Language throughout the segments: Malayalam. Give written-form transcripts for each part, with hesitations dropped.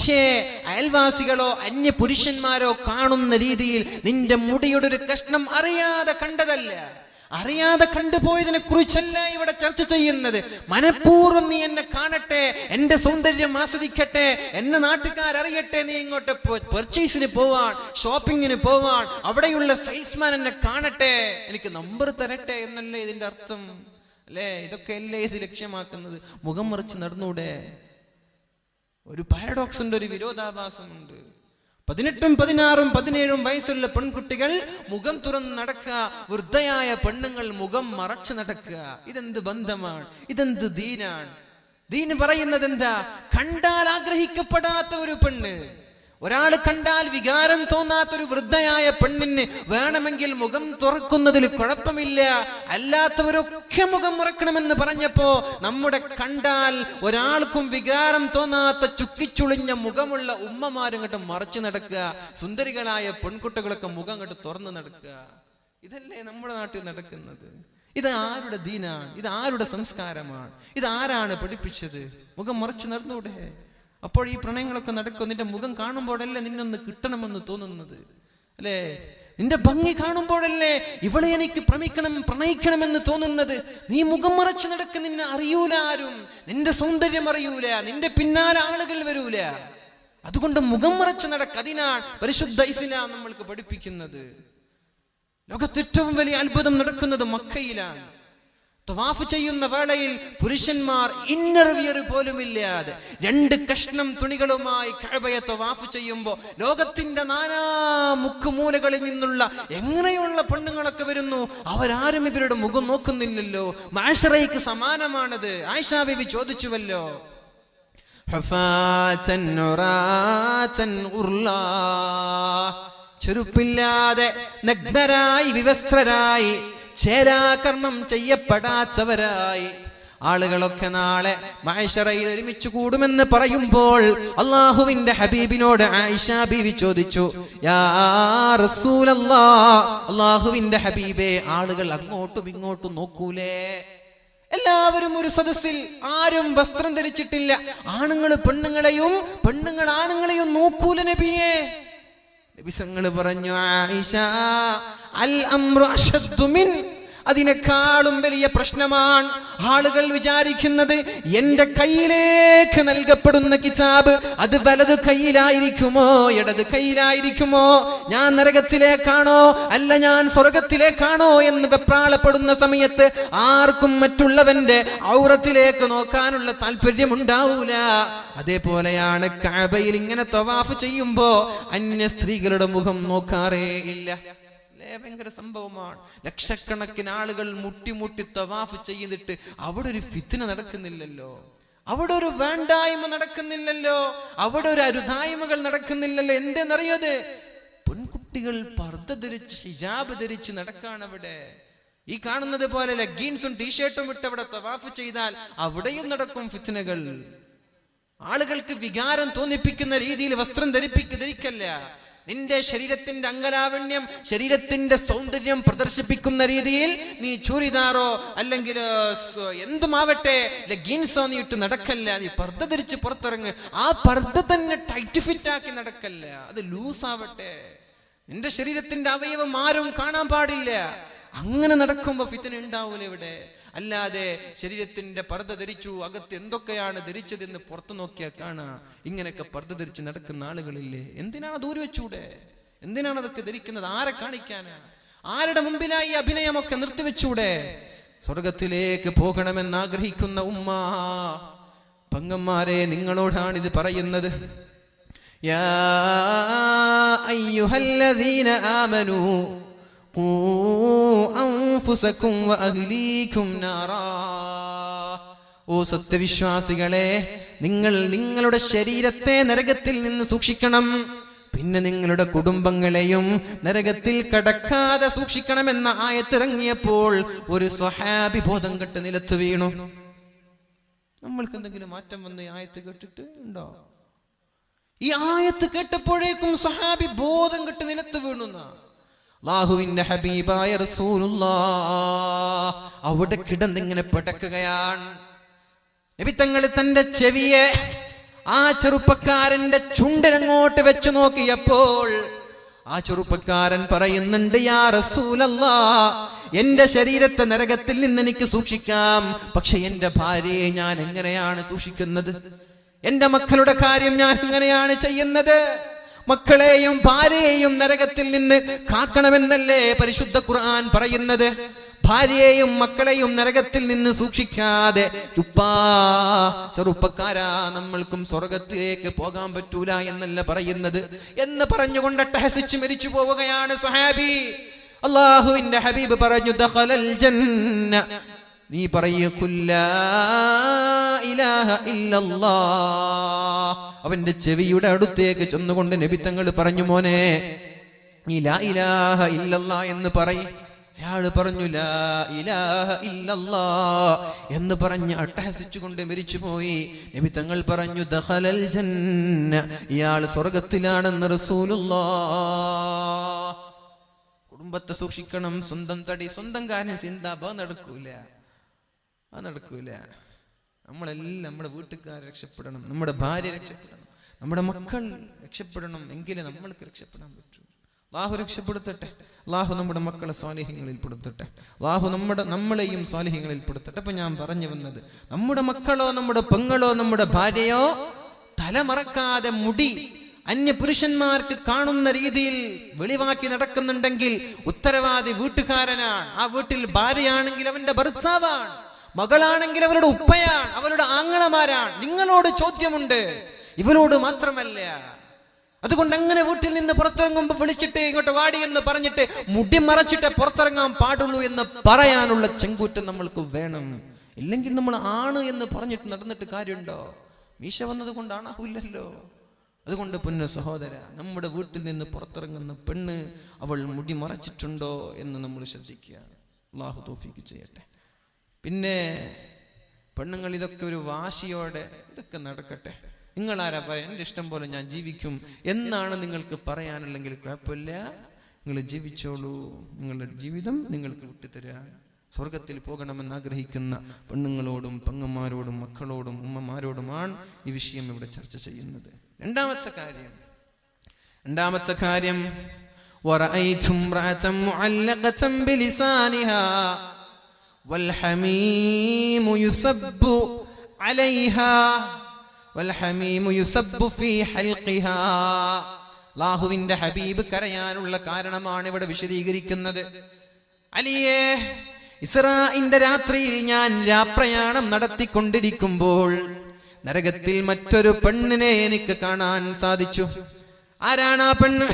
പക്ഷേ അയൽവാസികളോ അന്യ പുരുഷന്മാരോ കാണുന്ന രീതിയിൽ നിന്റെ മുടിയുടെ ഒരു കഷ്ണം അറിയാതെ കണ്ടതല്ല, അറിയാതെ കണ്ടുപോയതിനെ കുറിച്ചല്ല ഇവിടെ ചർച്ച ചെയ്യുന്നത്. മനഃപൂർവ്വം നീ എന്നെ കാണട്ടെ, എന്റെ സൗന്ദര്യം ആസ്വദിക്കട്ടെ, എന്നെ നാട്ടുകാരറിയട്ടെ, നീ ഇങ്ങോട്ട് പർച്ചേസിന് പോവാൻ, ഷോപ്പിങ്ങിന് പോവാൻ, അവിടെയുള്ള സെയിൽസ്മാൻ എന്നെ കാണട്ടെ, എനിക്ക് നമ്പർ തരട്ടെ എന്നല്ലേ ഇതിന്റെ അർത്ഥം അല്ലേ? ഇതൊക്കെ അല്ലേ ഇത് ലക്ഷ്യമാക്കുന്നത്? മുഖം മറിച്ച് നടന്നൂടെ? ഒരു പാരഡോക്സ് ഉണ്ട്, ഒരു വിരോധാഭാസമുണ്ട്. 18, 16, 17 വയസ്സുള്ള പെൺകുട്ടികൾ മുഖം തുറന്ന് നടക്കുക, വൃദ്ധയായ പെണ്ണുങ്ങൾ മുഖം മറച്ചു നടക്കുക. ഇതെന്ത് ബന്ധമാണ്? ഇതെന്ത് ദീനാണ്? ദീന് പറയുന്നത് എന്താ? കണ്ടാൽ ആഗ്രഹിക്കപ്പെടാത്ത ഒരു പെണ്ണ്, ഒരാൾ കണ്ടാൽ വികാരം തോന്നാത്തൊരു വൃദ്ധയായ പെണ്ണിന് വേണമെങ്കിൽ മുഖം തുറക്കുന്നതിൽ കുഴപ്പമില്ല, അല്ലാത്തവരൊക്കെ മുഖം മറക്കണമെന്ന് പറഞ്ഞപ്പോ നമ്മുടെ കണ്ടാൽ ഒരാൾക്കും വികാരം തോന്നാത്ത ചുക്കിച്ചുളിഞ്ഞ മുഖമുള്ള ഉമ്മമാരും കണ്ട് മറച്ചു നടക്കുക, സുന്ദരികളായ പെൺകുട്ടികളൊക്കെ മുഖം കണ്ട് തുറന്നു നടക്കുക. ഇതല്ലേ നമ്മുടെ നാട്ടിൽ നടക്കുന്നത്? ഇത് ആരുടെ ദീനാണ്? ഇത് ആരുടെ സംസ്കാരമാണ്? ഇത് ആരാണ് പഠിപ്പിച്ചത്? മുഖം മറച്ചു നടന്നൂടെ? അപ്പോൾ ഈ പ്രണയങ്ങളൊക്കെ നടക്കും. നിന്റെ മുഖം കാണുമ്പോഴല്ലേ നിന്നൊന്ന് കിട്ടണമെന്ന് തോന്നുന്നത് അല്ലേ? നിന്റെ ഭംഗി കാണുമ്പോഴല്ലേ ഇവളെ എനിക്ക് പ്രണയിക്കണമെന്ന് തോന്നുന്നത്. നീ മുഖം മറച്ചു നടക്ക്, നിന്നെ അറിയൂല ആരും, നിന്റെ സൗന്ദര്യം അറിയൂല, നിന്റെ പിന്നാലെ ആളുകൾ വരൂല. അതുകൊണ്ട് മുഖം മറച്ചു നടക്ക്. അതിനാണ് പരിശുദ്ധ ഇസ്ലാം നമ്മൾക്ക് പഠിപ്പിക്കുന്നത്. ലോകത്ത് ഏറ്റവും വലിയ അത്ഭുതം നടക്കുന്നത് മക്കയിലാണ്. തവാഫ് ചെയ്യുന്ന വേളയിൽ പുരുഷന്മാർ ഇന്നർ വിയർ പോലും ഇല്ലാതെ 2 കഷ്ണം തുണികളുമായി കഅബയെ തവാഫ് ചെയ്യുമ്പോൾ ലോകത്തിന്റെ നാനാ മുക്കുമൂലകളിൽ നിന്നുള്ള എങ്ങനെയുള്ള പെണ്ണുങ്ങളൊക്കെ വരുന്നു. അവരാരും ഇവരുടെ മുഖം നോക്കുന്നില്ലല്ലോ. മഅ്ശറയ്ക്ക് സമാനമാണത്. ആയിഷ ബീവി ചോദിച്ചുവല്ലോ, ചെരുപ്പില്ലാതെ നഗ്നരായി വിവസ്ത്രരായി ചേരാകർമ്മം ചെയ്യപ്പെടാത്തവരായി ആളുകളൊക്കെ നാളെ മഅ്ശറയിൽ ഒരുമിച്ച് കൂടുമെന്ന് പറയുമ്പോൾ അല്ലാഹുവിന്റെ ഹബീബിനോട് ആയിഷ ബീവി ചോദിച്ചു, യാ റസൂലല്ലാഹ്, അല്ലാഹുവിന്റെ ഹബീബേ, ആളുകൾ അങ്ങോട്ടും ഇങ്ങോട്ടും നോക്കൂലേ? എല്ലാവരും ഒരു സദസ്സിൽ, ആരും വസ്ത്രം ധരിച്ചിട്ടില്ല. ആണുങ്ങൾ പെണ്ണുങ്ങളെയും പെണ്ണുങ്ങൾ ആണുങ്ങളെയും നോക്കൂല നബിയേ. നബിസങ്ങൾ പറഞ്ഞു, ആയിഷ, അൽ അംറു അശദ്ദു മിൻ, അതിനേക്കാളും വലിയ പ്രശ്നമാണ്. ആളുകൾ വിചാരിക്കുന്നത് എന്റെ കയ്യിലേക്ക് നൽകപ്പെടുന്ന കിതാബ് അത് വലതു കയ്യിലായിരിക്കുമോ ഇടത് കയ്യിലായിരിക്കുമോ, ഞാൻ നരകത്തിലേക്കാണോ അല്ല ഞാൻ സ്വർഗത്തിലേക്കാണോ എന്ന് വെപ്രാളപ്പെടുന്ന സമയത്ത് ആർക്കും മറ്റുള്ളവന്റെ ഔറത്തിലേക്ക് നോക്കാനുള്ള താല്പര്യം ഉണ്ടാവൂല. അതേപോലെയാണ് കഅബയിൽ ഇങ്ങനെ തവാഫ് ചെയ്യുമ്പോ അന്യ സ്ത്രീകളുടെ മുഖം നോക്കാറേ ഇല്ല. ഭയങ്കര സംഭവമാണ്. ലക്ഷക്കണക്കിന് ആളുകൾ മുട്ടി തവാഫ് ചെയ്തിട്ട് അവിടെ ഒരു ഫിത്ന നടക്കുന്നില്ലല്ലോ, അവിടെ ഒരു വേണ്ടായ്മ നടക്കുന്നില്ലല്ലോ, അവിടെ ഒരു അരുതായ്മകൾ നടക്കുന്നില്ലല്ലോ. എന്തെന്നറിയത്? പെൺകുട്ടികൾ പർദ്ദ ധരിച്ച് ഹിജാബ് ധരിച്ച് നടക്കാണ് അവിടെ. ഈ കാണുന്നത് പോലെ ലെഗിൻസും ടീഷർട്ടും ഇട്ട് അവിടെ തവാഫ് ചെയ്താൽ അവിടെയും നടക്കും ഫിത്നകൾ. ആളുകൾക്ക് വികാരം തോന്നിപ്പിക്കുന്ന രീതിയിൽ വസ്ത്രം ധരിക്കല്ല. നിന്റെ ശരീരത്തിന്റെ അംഗലാവണ്യം, ശരീരത്തിന്റെ സൗന്ദര്യം പ്രദർശിപ്പിക്കുന്ന രീതിയിൽ നീ ചൂരിദാറോ അല്ലെങ്കിൽ എന്തുമാവട്ടെ ലെഗിൻസോ നീ ഇട്ട് നടക്കല്ല. നീ പർദ്ദ ധരിച്ച് പുറത്തിറങ്ങ്. ആ പർദ്ദ തന്നെ ടൈറ്റ് ഫിറ്റ് ആക്കി നടക്കല്ല, അത് ലൂസ് ആവട്ടെ. നിന്റെ ശരീരത്തിന്റെ അവയവം ആരും കാണാൻ പാടില്ല. അങ്ങനെ നടക്കുമ്പോ ഫിത്ന ഉണ്ടാവൂല ഇവിടെ. അല്ലാതെ ശരീരത്തിന്റെ പർദ്ദ ധരിച്ചു, അകത്ത് എന്തൊക്കെയാണ് ധരിച്ചതെന്ന് പുറത്തു നോക്കിയാൽ കാണാം. ഇങ്ങനെയൊക്കെ പർദ്ദ ധരിച്ച് നടക്കുന്ന ആളുകളില്ലേ? എന്തിനാണ് ദൂരെ വെച്ചൂടെ? എന്തിനാണ് അതൊക്കെ ധരിക്കുന്നത്? ആരെ കാണിക്കാനാ? ആരുടെ മുമ്പിലായി അഭിനയമൊക്കെ നിർത്തിവെച്ചൂടെ? സ്വർഗത്തിലേക്ക് പോകണമെന്ന് ആഗ്രഹിക്കുന്ന ഉമ്മ പെങ്ങന്മാരെ, നിങ്ങളോടാണ് ഇത് പറയുന്നത്. യാ അയ്യുഹല്ലദീന ആമനൂ ഓ സത്യവിശ്വാസികളെ, നിങ്ങൾ നിങ്ങളുടെ ശരീരത്തെ നരകത്തിൽ നിന്ന് സൂക്ഷിക്കണം, പിന്നെ നിങ്ങളുടെ കുടുംബങ്ങളെയും നരകത്തിൽ കടക്കാതെ സൂക്ഷിക്കണമെന്ന ആയത്തിറങ്ങിയപ്പോൾ ഒരു സ്വഹാബി ബോധം കെട്ട് നിലത്ത് വീണു. നമ്മൾക്ക് എന്തെങ്കിലും മാറ്റം വന്ന് ഈ ആയത്ത് കേട്ടിട്ട് ഉണ്ടോ? ഈ ആയത്ത് കേട്ടപ്പോഴേക്കും സ്വഹാബി ബോധം കെട്ട് നിലത്ത് വീണുന്ന അല്ലാഹുവിന്റെ ഹബീബായ റസൂലുള്ളാഹ് അവിടെ കിടന്നിങ്ങനെ പിടക്കുകയാണ്. നബി തങ്ങൾ തന്റെ ചെവിയെ ആ ചെറുപ്പക്കാരന്റെ ചുണ്ടിനങ്ങോട്ട് വെച്ചു നോക്കിയപ്പോൾ ആ ചെറുപ്പക്കാരൻ പറയുന്നുണ്ട്, യാ റസൂലല്ലാഹ്, എന്റെ ശരീരത്തെ നരകത്തിൽ നിന്ന് എനിക്ക് സൂക്ഷിക്കാം, പക്ഷെ എന്റെ ഭാര്യയെ ഞാൻ എങ്ങനെയാണ് സൂക്ഷിക്കുന്നത്? എന്റെ മക്കളുടെ കാര്യം ഞാൻ എങ്ങനെയാണ് ചെയ്യുന്നത്? മക്കളെയും ഭാര്യയെയും നരകത്തിൽ നിന്ന് കാക്കണമെന്നല്ലേ പരിശുദ്ധ ഖുർആൻ പറയുന്നത്? ഭാര്യയെയും മക്കളെയും നരകത്തിൽ നിന്ന് സൂക്ഷിക്കാതെ ചെറുപ്പക്കാരാ, നമ്മൾക്കും സ്വർഗത്തിലേക്ക് പോകാൻ പറ്റൂല എന്നല്ല പറയുന്നത് എന്ന് പറഞ്ഞുകൊണ്ട് അട്ടഹസിച്ച് മരിച്ചു പോവുകയാണ് സ്വഹാബി. അല്ലാഹുവിന്റെ ഹബീബ് പറഞ്ഞു, ദഖലൽ ജന്ന, നീ പറയൂ ലാ ഇലാഹ ഇല്ലല്ലാഹ്. അവന്റെ ചെവിയുടെ അടുത്തേക്ക് ചെന്നുകൊണ്ട് നബി തങ്ങൾ പറഞ്ഞു, മോനെ നീ ലാ ഇലാഹ ഇല്ലല്ലാഹ് എന്ന് പറയ്. അയാൾ പറഞ്ഞു ലാ ഇലാഹ ഇല്ലല്ലാഹ് എന്ന് പറഞ്ഞ് അട്ടഹസിച്ചുകൊണ്ട് മരിച്ചുപോയി. നബി തങ്ങൾ പറഞ്ഞു, ദഖലൽ ജന്ന, ഇയാൾ സ്വർഗത്തിലാണെന്ന് റസൂലുള്ളാഹ്. കുടുംബത്തെ സൂക്ഷിക്കണം, സ്വന്തം തടി സ്വന്തം കാര്യം ചിന്താ നടക്കൂല. നമ്മളെല്ലാം നമ്മുടെ വീട്ടുകാർ രക്ഷപ്പെടണം, നമ്മുടെ ഭാര്യ രക്ഷപ്പെടണം, നമ്മുടെ മക്കൾ രക്ഷപ്പെടണം, എങ്കിലേ നമ്മൾക്ക് രക്ഷപ്പെടാൻ പറ്റൂ. അല്ലാഹു രക്ഷപ്പെടുത്തട്ടെ. അല്ലാഹു നമ്മുടെ മക്കളെ സ്വാലിഹ്യങ്ങളിൽ പെടുത്തട്ടെ. അല്ലാഹു നമ്മളെയും സ്വാലിഹ്യങ്ങളിൽ പെടുത്തട്ടെ. അപ്പൊ ഞാൻ പറഞ്ഞു വന്നത്, നമ്മുടെ മക്കളോ നമ്മുടെ പെങ്ങളോ നമ്മുടെ ഭാര്യയോ തലമറക്കാതെ മുടി അന്യ പുരുഷന്മാർക്ക് കാണുന്ന രീതിയിൽ വെളിവാക്കി നടക്കുന്നുണ്ടെങ്കിൽ ഉത്തരവാദി വീട്ടുകാരനാണ്. ആ വീട്ടിൽ ഭാര്യയാണെങ്കിൽ അവന്റെ ഭർത്താവാണ്, മകളാണെങ്കിൽ അവരുടെ ഉപ്പയാണ്, അവരുടെ ആങ്ങളമാരാണ്. നിങ്ങളോട് ചോദ്യമുണ്ട്, ഇവരോട് മാത്രമല്ല. അതുകൊണ്ട് അങ്ങനെ വീട്ടിൽ നിന്ന് പുറത്തിറങ്ങുമ്പോൾ വിളിച്ചിട്ട് ഇങ്ങോട്ട് വാടി എന്ന് പറഞ്ഞിട്ട് മുടി മറച്ചിട്ട് പുറത്തിറങ്ങാൻ പാടുള്ളൂ എന്ന് പറയാനുള്ള ചെങ്കൂറ്റം നമ്മൾക്ക് വേണം. ഇല്ലെങ്കിൽ നമ്മൾ ആണ് എന്ന് പറഞ്ഞിട്ട് നടന്നിട്ട് കാര്യമുണ്ടോ? മീശ വന്നത് കൊണ്ടാണാവില്ലല്ലോ. അതുകൊണ്ട് പൊന്നു സഹോദര, നമ്മുടെ വീട്ടിൽ നിന്ന് പുറത്തിറങ്ങുന്ന പെണ്ണ് അവൾ മുടി മറച്ചിട്ടുണ്ടോ എന്ന് നമ്മൾ ശ്രദ്ധിക്കുക. അല്ലാഹു തൗഫീഖ് ചെയ്യട്ടെ. പിന്നെ പെണ്ണുങ്ങൾ ഇതൊക്കെ ഒരു വാശിയോടെ ഇതൊക്കെ നടക്കട്ടെ. നിങ്ങളാരാ പറയാം, എൻ്റെ ഇഷ്ടം പോലെ ഞാൻ ജീവിക്കും എന്നാണ് നിങ്ങൾക്ക് പറയാനുള്ളെങ്കിൽ കുഴപ്പമില്ല, നിങ്ങൾ ജീവിച്ചോളൂ. നിങ്ങളുടെ ജീവിതം നിങ്ങൾക്ക് വിട്ടുതരാൻ. സ്വർഗത്തിൽ പോകണമെന്ന് ആഗ്രഹിക്കുന്ന പെണ്ണുങ്ങളോടും പെങ്ങന്മാരോടും മക്കളോടും ഉമ്മമാരോടുമാണ് ഈ വിഷയം ഇവിടെ ചർച്ച ചെയ്യുന്നത്. രണ്ടാമത്തെ കാര്യം വറഅയ്തും റഅതൻ മുഅല്ലഖതൻ ബിലിസാനിഹാ വൽഹമീമു യുസബ്ബു അലൈഹാ വൽഹമീമു യുസബ്ബു ഫീ ഹൽഖിഹാ. അല്ലാഹുവിന്റെ ഹബീബ് കരയാനുള്ള കാരണമാണ് ഇവിടെ വിശദീകരിക്കുന്നത്. അലിയേ, ഇസ്രാഇന്റെ രാത്രിയിൽ ഞാൻ രാപ്രയാണം നടത്തിക്കൊണ്ടിരിക്കുമ്പോൾ നരകത്തിൽ മറ്റൊരു പെണ്ണിനെ എനിക്ക് കാണാൻ സാധിച്ചു. ആരാണ് ആ പെണ്ണ്?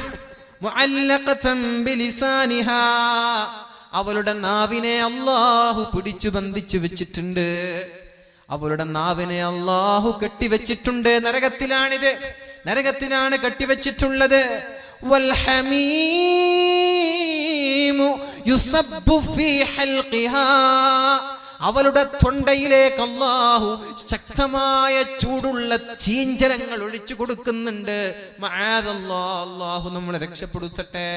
മുഅല്ലഖതൻ ബിലിസാനിഹാ, അവളുടെ നാവിനെ അല്ലാഹു പിടിച്ചു ബന്ധിച്ചു വെച്ചിട്ടുണ്ട്. അവളുടെ നാവിനെ അല്ലാഹു കെട്ടിവെച്ചിട്ടുണ്ട്. നരകത്തിലാണ് കെട്ടിവെച്ചിട്ടുള്ളത്. വൽഹമീമു യുസബ്ബു ഫീ ഹൽഖിഹാ, അവളുടെ തൊണ്ടയിലേക്ക് അല്ലാഹു ശക്തമായ ചൂടുള്ള ചീഞ്ചലങ്ങൾ ഒഴിച്ചു കൊടുക്കുന്നുണ്ട്. മഅദല്ലാഹ്, അല്ലാഹു നമ്മളെ രക്ഷപ്പെടുത്തട്ടെ.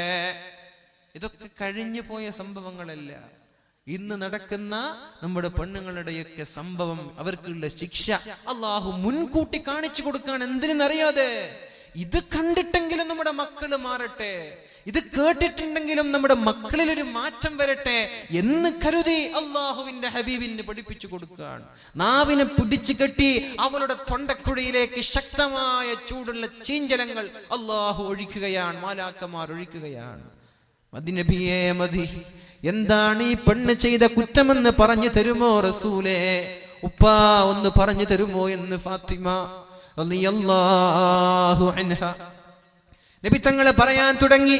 ഇതൊക്കെ കഴിഞ്ഞു പോയ സംഭവങ്ങളല്ല, ഇന്ന് നടക്കുന്ന നമ്മുടെ പെണ്ണുങ്ങളുടെയൊക്കെ സംഭവം. അവർക്കുള്ള ശിക്ഷ അല്ലാഹു മുൻകൂട്ടി കാണിച്ചു കൊടുക്കാൻ. എന്തിനെന്നറിയാതെ, ഇത് കണ്ടിട്ടെങ്കിലും നമ്മുടെ മക്കള് മാറട്ടെ, ഇത് കേട്ടിട്ടുണ്ടെങ്കിലും നമ്മുടെ മക്കളിൽ ഒരു മാറ്റം വരട്ടെ എന്ന് കരുതി അല്ലാഹുവിന്റെ ഹബീബിന് പഠിപ്പിച്ചു കൊടുക്കുകയാണ്. നാവിനെ പിടിച്ചു കെട്ടി അവളുടെ തൊണ്ടക്കുഴിയിലേക്ക് ശക്തമായ ചൂടുള്ള ചീഞ്ചലങ്ങൾ അല്ലാഹു ഒഴിക്കുകയാണ്, മാലാക്കമാർ ഒഴിക്കുകയാണ്. മദിനബിയേ മതി, എന്താണ് ഈ പെണ്ണ് ചെയ്ത കുറ്റമെന്ന് പറഞ്ഞു തരുമോ റസൂലേ? ഉപ്പാ ഒന്ന് പറഞ്ഞു തരുമോ എന്ന് ഫാത്തിമ റളിയല്ലാഹു അൻഹാ നബി തങ്ങൾ പറയാൻ തുടങ്ങി.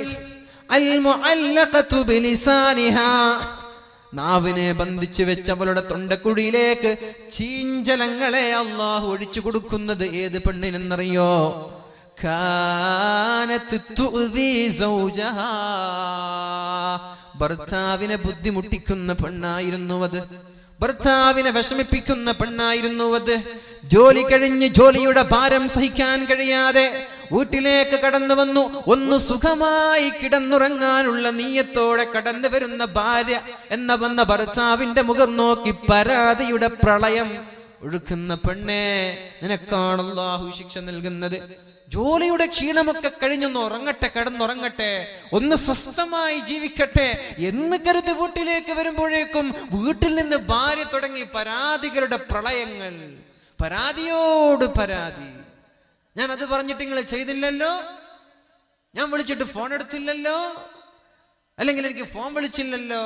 അൽ മുഅല്ലഖതു ബിലിസാനിഹാ, നാവിനെ ബന്ധിച്ചു വെച്ച് അവളുടെ തൊണ്ടക്കുഴിയിലേക്ക് ചീഞ്ചലങ്ങളെ അല്ലാഹു ഒഴിച്ചു കൊടുക്കുന്നത് ഏത് പെണ്ണിനെന്നറിയോ? കാനത്ത് തുഅ്ദി സൗജഹാ, ഭർത്താവിനെ ബുദ്ധിമുട്ടിക്കുന്ന പെണ്ണായിരുന്നു അത്, ഭർത്താവിനെ വിഷമിപ്പിക്കുന്ന പെണ്ണായിരുന്നു അത്. ജോലി കഴിഞ്ഞ് ജോലിയുടെ ഭാരം സഹിക്കാൻ കഴിയാതെ വീട്ടിലേക്ക് കടന്നു വന്നു. ഒന്ന് സുഖമായി കിടന്നുറങ്ങാനുള്ള നീയത്തോടെ കടന്നു വരുന്ന ഭാര്യ എന്ന വന്ന ഭർത്താവിന്റെ മുഖം നോക്കി പരാതിയുടെ പ്രളയം ഒഴുക്കുന്ന പെണ്ണേ, നിനക്കാണ് അല്ലാഹു ശിക്ഷ നൽകുന്നത്. ജോലിയുടെ ക്ഷീണമൊക്കെ കഴിഞ്ഞൊന്ന് ഉറങ്ങട്ടെ, കിടന്നുറങ്ങട്ടെ, ഒന്ന് സ്വസ്ഥമായി ജീവിക്കട്ടെ എന്ന് കരുതി വീട്ടിലേക്ക് വരുമ്പോഴേക്കും വീട്ടിൽ നിന്ന് ഭാര്യ തുടങ്ങി പരാതികളുടെ പ്രളയങ്ങൾ, പരാതിയോട് പരാതി. ഞാൻ അത് പറഞ്ഞിട്ട് നിങ്ങൾ ചെയ്തില്ലല്ലോ, ഞാൻ വിളിച്ചിട്ട് ഫോൺ എടുത്തില്ലല്ലോ, അല്ലെങ്കിൽ എനിക്ക് ഫോൺ വിളിച്ചില്ലല്ലോ,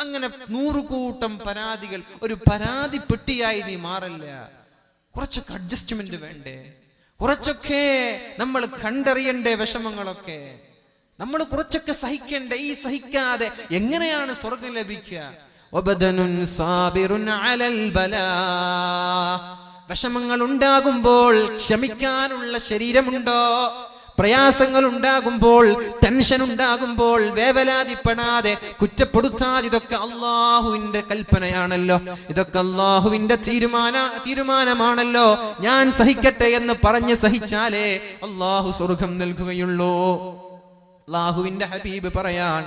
അങ്ങനെ 100 കൂട്ടം പരാതികൾ. ഒരു പരാതി പെട്ടിയായി നീ മാറല്ല. കുറച്ചൊക്കെ അഡ്ജസ്റ്റ്മെന്റ് വേണ്ടേ? കുറച്ചൊക്കെ നമ്മൾ കണ്ടറിയണ്ടേ? വിഷമങ്ങളൊക്കെ നമ്മൾ കുറച്ചൊക്കെ സഹിക്കണ്ടേ? ഈ സഹിക്കാതെ എങ്ങനെയാണ് സ്വർഗം ലഭിക്കുക? വിഷമങ്ങൾ ഉണ്ടാകുമ്പോൾ ക്ഷമിക്കാനുള്ള ശരീരമുണ്ടോ? പ്രയാസങ്ങൾ ഉണ്ടാകുമ്പോൾ, ടെൻഷൻ ഉണ്ടാകുമ്പോൾ വേവലാതിപ്പെടാതെ, കുറ്റപ്പെടുത്താതെ, ഇതൊക്കെ അള്ളാഹുവിന്റെ കൽപ്പനയാണല്ലോ, ഇതൊക്കെ അള്ളാഹുവിന്റെ തീരുമാനമാണല്ലോ, ഞാൻ സഹിക്കട്ടെ എന്ന് പറഞ്ഞ് സഹിച്ചാലേ അള്ളാഹു സ്വർഗം നൽകുകയുള്ളൂ. അള്ളാഹുവിന്റെ ഹബീബ് പറയാൻ,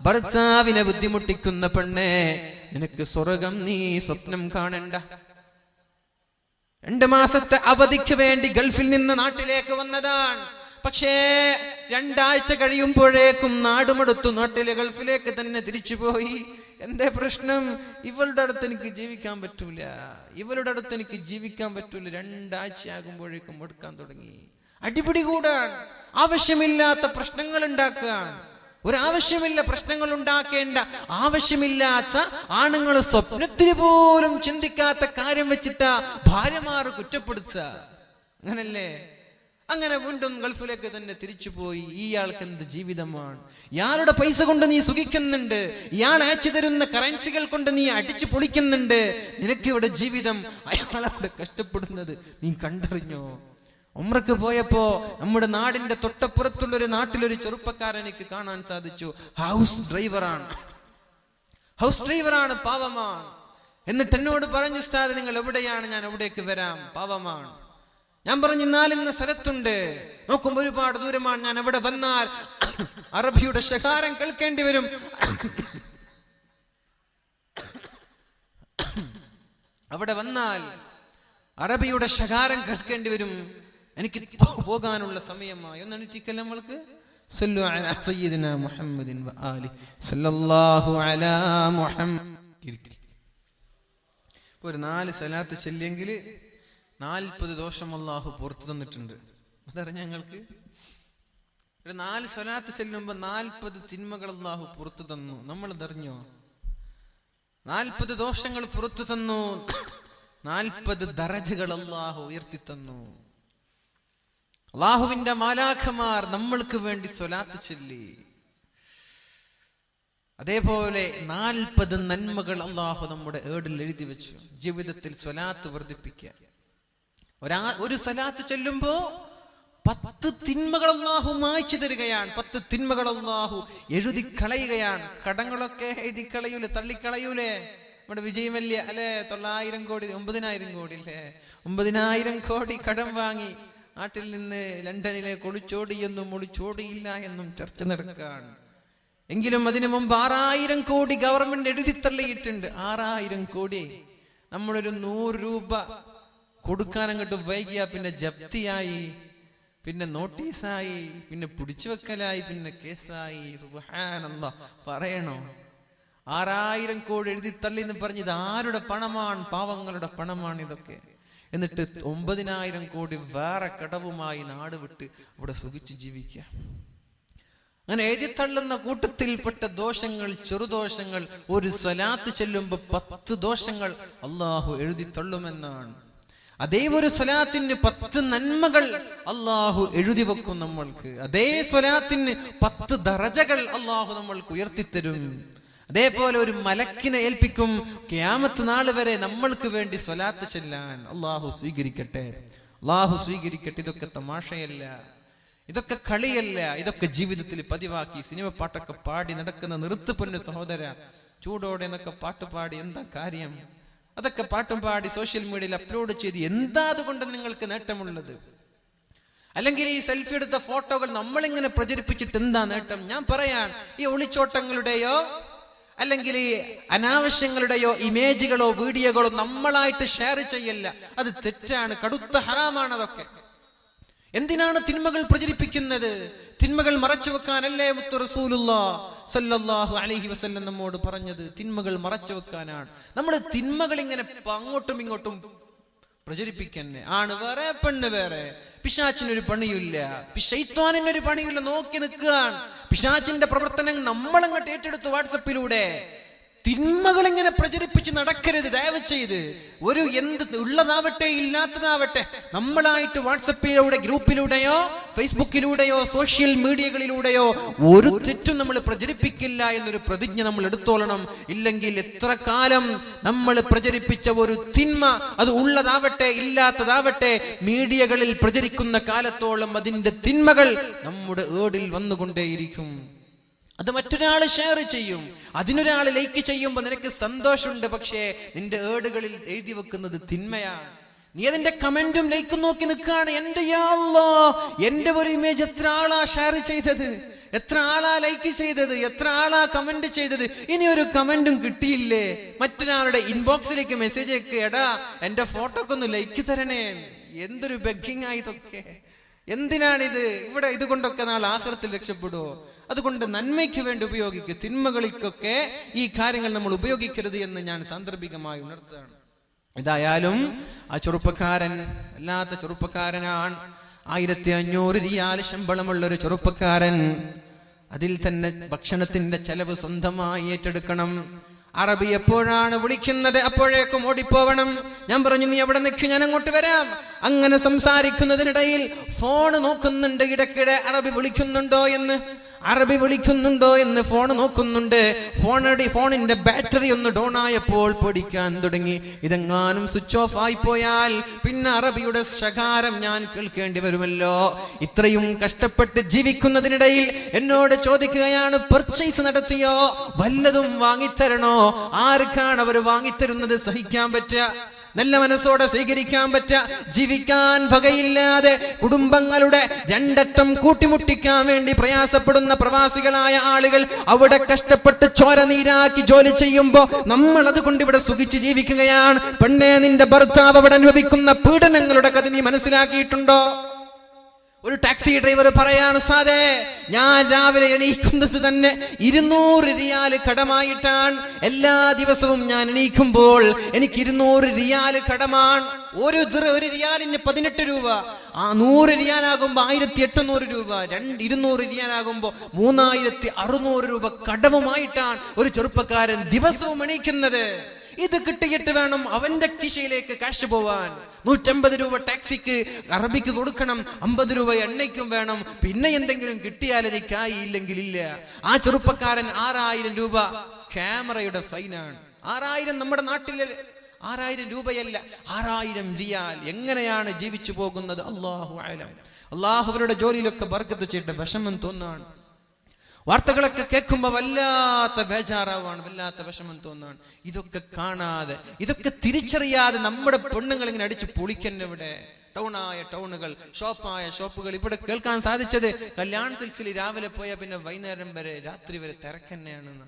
ഭർത്താവിനെ ബുദ്ധിമുട്ടിക്കുന്ന പെണ്ണെ, നിനക്ക് സ്വർഗം നീ സ്വപ്നം കാണണ്ട. 2 മാസത്തെ അവധിക്ക് വേണ്ടി ഗൾഫിൽ നിന്ന് നാട്ടിലേക്ക് വന്നതാണ്. പക്ഷേ 2 ആഴ്ച കഴിയുമ്പോഴേക്കും നാടുമടുത്തു, നാട്ടിലെ ഗൾഫിലേക്ക് തന്നെ തിരിച്ചുപോയി. എന്തേ പ്രശ്നം? ഇവളുടെ അടുത്ത് എനിക്ക് ജീവിക്കാൻ പറ്റൂല, ഇവളുടെ അടുത്ത് എനിക്ക് ജീവിക്കാൻ പറ്റൂല. 2 ആഴ്ചയാകുമ്പോഴേക്കും എടുക്കാൻ തുടങ്ങി. അടിപിടി കൂടാൻ, ആവശ്യമില്ലാത്ത പ്രശ്നങ്ങൾ ഉണ്ടാക്കാൻ. ഒരാവശ്യമില്ല പ്രശ്നങ്ങൾ ഉണ്ടാക്കേണ്ട, ആവശ്യമില്ലാത്ത ആണുങ്ങൾ സ്വപ്നത്തിന് പോലും ചിന്തിക്കാത്ത കാര്യം വെച്ചിട്ടാ ഭാര്യമാർ കുറ്റപ്പെടുത്തുക. അങ്ങനല്ലേ? അങ്ങനെ വീണ്ടും ഗൾഫിലേക്ക് തന്നെ തിരിച്ചുപോയി. ഇയാൾക്ക് എന്ത് ജീവിതമാണ്? ഇയാളുടെ പൈസ കൊണ്ട് നീ സുഖിക്കുന്നുണ്ട്, ഇയാൾ അയച്ചു തരുന്ന കറൻസികൾ കൊണ്ട് നീ അടിച്ചു പൊളിക്കുന്നുണ്ട്. നിനക്ക് ഇവിടെ ജീവിതം, അയാളവിടെ കഷ്ടപ്പെടുന്നത് നീ കണ്ടറിഞ്ഞോ? ഉംറക്ക് പോയപ്പോ നമ്മുടെ നാടിന്റെ തൊട്ടപ്പുറത്തുള്ള ഒരു നാട്ടിലൊരു ചെറുപ്പക്കാരൻ എനിക്ക് കാണാൻ സാധിച്ചു. ഹൗസ് ഡ്രൈവറാണ്, പാവമാണ്. എന്നിട്ട് എന്നോട് പറഞ്ഞു, ഉസ്താദ് നിങ്ങൾ എവിടെയാണ്? ഞാൻ എവിടേക്ക് വരാം, പാവമാണ്. ഞാൻ പറഞ്ഞു, 4 സ്ഥലത്തുണ്ട്. നോക്കുമ്പോൾ ഒരുപാട് ദൂരമാണ്. ഞാൻ എവിടെ വന്നാൽ അറബിയുടെ ശകാരം കേൾക്കേണ്ടി വരും. അവിടെ വന്നാൽ അറബിയുടെ ശകാരം കേൾക്കേണ്ടി വരും. എനിക്ക് പോകാനുള്ള സമയമായി. ഒന്ന് എണീറ്റിക്കല്ല നമ്മൾക്ക്. സല്ലു അലാ സയ്യിദിനാ മുഹമ്മദിൻ വ ആലി സല്ലല്ലാഹു അലാ മുഹമ്മദ്. ഒരു 4 സലാത്ത് ചൊല്ലിയെങ്കിൽ 40 ദോഷം അല്ലാഹു പുറത്തു തന്നിട്ടുണ്ട്. അതറിഞ്ഞ ഞങ്ങൾക്ക്? ഒരു 4 സലാത്ത് ചെല്ലുമ്പോൾ 40 തിന്മകൾ അല്ലാഹു പുറത്തു തന്നു. നമ്മൾ ഇതറിഞ്ഞോ? 40 ദോഷങ്ങൾ പുറത്തു തന്നു, 40 ദറജകൾ അല്ലാഹു ഉയർത്തി തന്നു. അല്ലാഹുവിന്റെ മാലാഖമാർ നമ്മൾക്ക് വേണ്ടി സ്വലാത്ത് ചൊല്ലി. അതേപോലെ 40 നന്മകൾ അല്ലാഹു നമ്മുടെ ഏടിൽ എഴുതി വെച്ചു. ജീവിതത്തിൽ സ്വലാത്ത് വർദ്ധിപ്പിക്കുക. ഒരു സ്വലാത്ത് ചൊല്ലുമ്പോ 10 തിന്മകൾ അല്ലാഹു മായ്ച്ചു തരികയാണ്. 10 തിന്മകൾ അല്ലാഹു എഴുതി കളയുകയാണ്. കടങ്ങളൊക്കെ എഴുതി കളയൂലേ, തള്ളിക്കളയൂലേ? നമ്മുടെ വിജയമല്യ അല്ലെ, 900 കോടി 9000 കോടി അല്ലേ, 9000 കോടി കടം വാങ്ങി നാട്ടിൽ നിന്ന് ലണ്ടനിലേക്ക് ഒളിച്ചോടിയെന്നും ഒളിച്ചോടിയില്ല എന്നും ചർച്ച നടക്കുകയാണ്. എങ്കിലും അതിനു മുമ്പ് 6000 കോടി ഗവൺമെന്റ് എഴുതിത്തള്ളിയിട്ടുണ്ട്. 6000 കോടി. നമ്മളൊരു 100 രൂപ കൊടുക്കാൻ അങ്ങോട്ട് വൈകിയ പിന്നെ ജപ്തിയായി, പിന്നെ നോട്ടീസായി, പിന്നെ പിടിച്ചു വെക്കലായി, പിന്നെ കേസായി. സുബ്ഹാനല്ലാഹ്, പറയണോ? 6000 കോടി എഴുതിത്തള്ളി എന്ന് പറഞ്ഞ് ഇത് ആരുടെ പണമാണ്? പാവങ്ങളുടെ പണമാണ് ഇതൊക്കെ. എന്നിട്ട് 9000 കോടി വേറെ കടവുമായി നാട് വിട്ട് ഇവിടെ സുഖിച്ച് ജീവിക്കുക. അങ്ങനെ എഴുതിത്തള്ളുന്ന കൂട്ടത്തിൽപ്പെട്ട ദോഷങ്ങൾ, ചെറുദോഷങ്ങൾ, ഒരു സ്വലാത്ത് ചെല്ലുമ്പോ 10 ദോഷങ്ങൾ അള്ളാഹു എഴുതിത്തള്ളുമെന്നാണ്. അതേ ഒരു സ്വലാത്തിന് 10 നന്മകൾ അള്ളാഹു എഴുതി വെക്കും നമ്മൾക്ക്. അതേ സ്വലാത്തിന് 10 ദറജകൾ അള്ളാഹു നമ്മൾക്ക് ഉയർത്തിത്തരും. അതേപോലെ ഒരു മലക്കിനെ ഏൽപ്പിക്കും ഖിയാമത്ത് നാൾ വരെ നമ്മൾക്ക് വേണ്ടി സ്വലാത്ത് ചൊല്ലാൻ. അള്ളാഹു സ്വീകരിക്കട്ടെ, അള്ളാഹു സ്വീകരിക്കട്ടെ. ഇതൊക്കെ തമാശയല്ല, ഇതൊക്കെ കളിയല്ല, ഇതൊക്കെ ജീവിതത്തിൽ പതിവാക്കി സിനിമ പാട്ടൊക്കെ പാടി നടക്കുന്ന നിർത്ത് പൊന്നു സഹോദര. ചൂടോടെ എന്നൊക്കെ പാട്ട് പാടി എന്താ കാര്യം? അതൊക്കെ പാട്ടും പാടി സോഷ്യൽ മീഡിയയിൽ അപ്ലോഡ് ചെയ്ത് എന്താ അതുകൊണ്ട് നിങ്ങൾക്ക് നേട്ടമുള്ളത്? അല്ലെങ്കിൽ ഈ സെൽഫി എടുത്ത ഫോട്ടോകൾ നമ്മളിങ്ങനെ പ്രചരിപ്പിച്ചിട്ട് എന്താ നേട്ടം? ഞാൻ പറയാൻ, ഈ ഒളിച്ചോട്ടങ്ങളുടെയോ അല്ലെങ്കിൽ അനാവശ്യങ്ങളുടെയോ ഇമേജുകളോ വീഡിയോകളോ നമ്മളായിട്ട് ഷെയർ ചെയ്യല്ല. അത് തെറ്റാണ്, കടുത്ത ഹറാമാണ് അതൊക്കെ. എന്തിനാണ് തിന്മകൾ പ്രചരിപ്പിക്കുന്നത്? തിന്മകൾ മറച്ചു വെക്കാനല്ലേ മുത്ത് റസൂലുള്ളാഹി സ്വല്ലല്ലാഹു അലൈഹി വസല്ലം നമ്മോട് പറഞ്ഞത്? തിന്മകൾ മറച്ചു വെക്കാനാണ്. നമ്മൾ തിന്മകൾ ഇങ്ങനെ അങ്ങോട്ടും ഇങ്ങോട്ടും പ്രചരിപ്പിക്കന്നെ. ആണ് വേറെ, പെണ്ണ് വേറെ. പിശാചിനൊരു പണിയില്ല, ശൈത്വാനിനൊരു പണിയില്ല, നോക്കി നിൽക്കുകയാണ്. പിശാചിന്റെ പ്രവർത്തനം നമ്മളങ്ങോട്ട് ഏറ്റെടുത്തു. വാട്സപ്പിലൂടെ തിന്മകൾ ഇങ്ങനെ പ്രചരിപ്പിച്ച് നടക്കരുത് ദയവ് ചെയ്ത്. ഒരു എന്ത് ഉള്ളതാവട്ടെ ഇല്ലാത്തതാവട്ടെ നമ്മളായിട്ട് വാട്സപ്പിലൂടെ, ഗ്രൂപ്പിലൂടെയോ ഫേസ്ബുക്കിലൂടെയോ സോഷ്യൽ മീഡിയകളിലൂടെയോ ഒരു തെറ്റും നമ്മൾ പ്രചരിപ്പിക്കില്ല എന്നൊരു പ്രതിജ്ഞ നമ്മൾ എടുത്തോളണം. ഇല്ലെങ്കിൽ എത്ര കാലം നമ്മൾ പ്രചരിപ്പിച്ച ഒരു തിന്മ, അത് ഉള്ളതാവട്ടെ ഇല്ലാത്തതാവട്ടെ, മീഡിയകളിൽ പ്രചരിക്കുന്ന കാലത്തോളം അതിന്റെ തിന്മകൾ നമ്മുടെ ഏടിൽ വന്നുകൊണ്ടേയിരിക്കും. അത് മറ്റൊരാൾ ഷെയർ ചെയ്യും, അതിനൊരാൾ ലൈക്ക് ചെയ്യുമ്പോൾ നിനക്ക് സന്തോഷമുണ്ട്. പക്ഷേ നിന്റെ ഏടുകളിൽ എഴുതി വെക്കുന്നത് തിന്മയാണ്. നീ അതിന്റെ കമന്റും ലൈക്കും നോക്കി നിൽക്കുകയാണ്. എന്റെ യാ അല്ലാഹ്, എന്റെ ഒരു ഇമേജ് എത്ര ആളാ ഷെയർ ചെയ്തത്, എത്ര ആളാ ലൈക്ക് ചെയ്തത്, എത്ര ആളാ കമന്റ് ചെയ്തത്. ഇനി ഒരു കമന്റും കിട്ടിയില്ലേ? മറ്റൊരാളുടെ ഇൻബോക്സിലേക്ക് മെസ്സേജ് അയക്കുക, എടാ എന്റെ ഫോട്ടോക്ക് ഒന്ന് ലൈക്ക് തരണേ. എന്തൊരു ബെഗ്ഗിങ് ആയി ഇതൊക്കെ. എന്തിനാണിത്? ഇവിടെ ഇതുകൊണ്ടൊക്കെ നാളെ ആഖിറത്തിൽ രക്ഷപ്പെടുവോ? അതുകൊണ്ട് നന്മയ്ക്ക് വേണ്ടി ഉപയോഗിക്കുക. തിന്മകൾക്കൊക്കെ ഈ കാര്യങ്ങൾ നമ്മൾ ഉപയോഗിക്കരുത് എന്ന് ഞാൻ സാന്ദർഭികമായി ഉണർത്തുകയാണ്. ഏതായാലും ആ ചെറുപ്പക്കാരൻ വല്ലാത്ത ചെറുപ്പക്കാരനാണ്. 1500 റിയാൽ ശമ്പളമുള്ള ഒരു ചെറുപ്പക്കാരൻ. അതിൽ തന്നെ ഭക്ഷണത്തിന്റെ ചെലവ് സ്വന്തമായി ഏറ്റെടുക്കണം. അറബി എപ്പോഴാണ് വിളിക്കുന്നത് അപ്പോഴേക്കും ഓടിപ്പോവണം. ഞാൻ പറഞ്ഞു, നീ എവിടെ നിൽക്കും, ഞാൻ അങ്ങോട്ട് വരാം. അങ്ങനെ സംസാരിക്കുന്നതിനിടയിൽ ഫോൺ നോക്കുന്നുണ്ട്. ഇടയ്ക്കിടെ അറബി വിളിക്കുന്നുണ്ടോ എന്ന് ഫോൺ നോക്കുന്നുണ്ട്. ഫോണിന്റെ ബാറ്ററി ഒന്ന് ഡൗൺ ആയപ്പോൾ പേടിക്കാൻ തുടങ്ങി. ഇതെങ്ങാനും സ്വിച്ച് ഓഫ് ആയി പോയാൽ പിന്നെ അറബിയുടെ ശകാരം ഞാൻ കേൾക്കേണ്ടി വരുമല്ലോ. ഇത്രയും കഷ്ടപ്പെട്ട് ജീവിക്കുന്നതിനിടയിൽ എന്നോട് ചോദിക്കുകയാണ്, പർച്ചേസ് നടത്തിയോ, വല്ലതും വാങ്ങിത്തരണോ? ആർക്കാണ് അവർ വാങ്ങിത്തരുന്നത് സഹിക്കാൻ പറ്റുക? നല്ല മനസ്സോടെ സ്വീകരിക്കാൻ പറ്റുക? ജീവിക്കാൻ വകയില്ലാതെ കുടുംബങ്ങളുടെ രണ്ടറ്റം കൂട്ടിമുട്ടിക്കാൻ വേണ്ടി പ്രയാസപ്പെടുന്ന പ്രവാസികളായ ആളുകൾ അവിടെ കഷ്ടപ്പെട്ട് ചോര നീരാക്കി ജോലി ചെയ്യുമ്പോ നമ്മൾ അതുകൊണ്ട് ഇവിടെ സുഖിച്ച് ജീവിക്കുകയാണ്. പെണ്ണേ, നിന്റെ ഭർത്താവ് അവിടെ അനുഭവിക്കുന്ന പീഡനങ്ങളുടെ കഥ നീ മനസ്സിലാക്കിയിട്ടുണ്ടോ? ഒരു ടാക്സി ഡ്രൈവർ പറയാണ്, സാധേ ഞാൻ രാവിലെ എണീക്കുന്നത് തന്നെ 200 റിയാൽ കടമായിട്ടാണ്. എല്ലാ ദിവസവും ഞാൻ എണീക്കുമ്പോൾ എനിക്ക് 200 റിയാൽ കടമാണ്. ഒരു റിയാലിന് 18 രൂപ. 100 റിയാലാകുമ്പോ 1800 രൂപ. 200 റിയാലാകുമ്പോ 3600 രൂപ കടവുമായിട്ടാണ് ഒരു ചെറുപ്പക്കാരൻ ദിവസവും എണീക്കുന്നത്. ഇത് കിട്ടിയിട്ട് വേണം അവന്റെ കിശയിലേക്ക് കാശ് പോവാൻ. 150 രൂപ ടാക്സിക്ക് അറബിക്ക് കൊടുക്കണം, 50 രൂപ എണ്ണയ്ക്കും വേണം. പിന്നെ എന്തെങ്കിലും കിട്ടിയാൽ എനിക്കായി, ഇല്ലെങ്കിൽ ഇല്ല. ആ ചെറുപ്പക്കാരൻ 6000 രൂപ ക്യാമറയുടെ ഫൈനാണ്. 6000 നമ്മുടെ നാട്ടിലെ 6000 രൂപയല്ല, 6000 റിയാൽ. എങ്ങനെയാണ് ജീവിച്ചു പോകുന്നത്? അല്ലാഹു അലം. അല്ലാഹു അവരുടെ ജോലിയിലൊക്കെ ബർക്കത്ത് ചെയ്തിട്ട് വിഷമം തോന്നാണ്. വാർത്തകളൊക്കെ കേൾക്കുമ്പോ വല്ലാത്ത ബേജാറാവാണ്, വല്ലാത്ത വിഷമം തോന്നാണ്. ഇതൊക്കെ കാണാതെ, ഇതൊക്കെ തിരിച്ചറിയാതെ നമ്മുടെ പെണ്ണുങ്ങൾ ഇങ്ങനെ അടിച്ചു പൊളിക്കന്നെ. ഇവിടെ ടൗണായ ടൗണുകൾ, ഷോപ്പായ ഷോപ്പുകൾ. ഇവിടെ കേൾക്കാൻ സാധിച്ചത് കല്യാൺ സിൽക്സിൽ രാവിലെ പോയാൽ പിന്നെ വൈകുന്നേരം വരെ, രാത്രി വരെ തിരക്കന്നെയാണെന്ന്.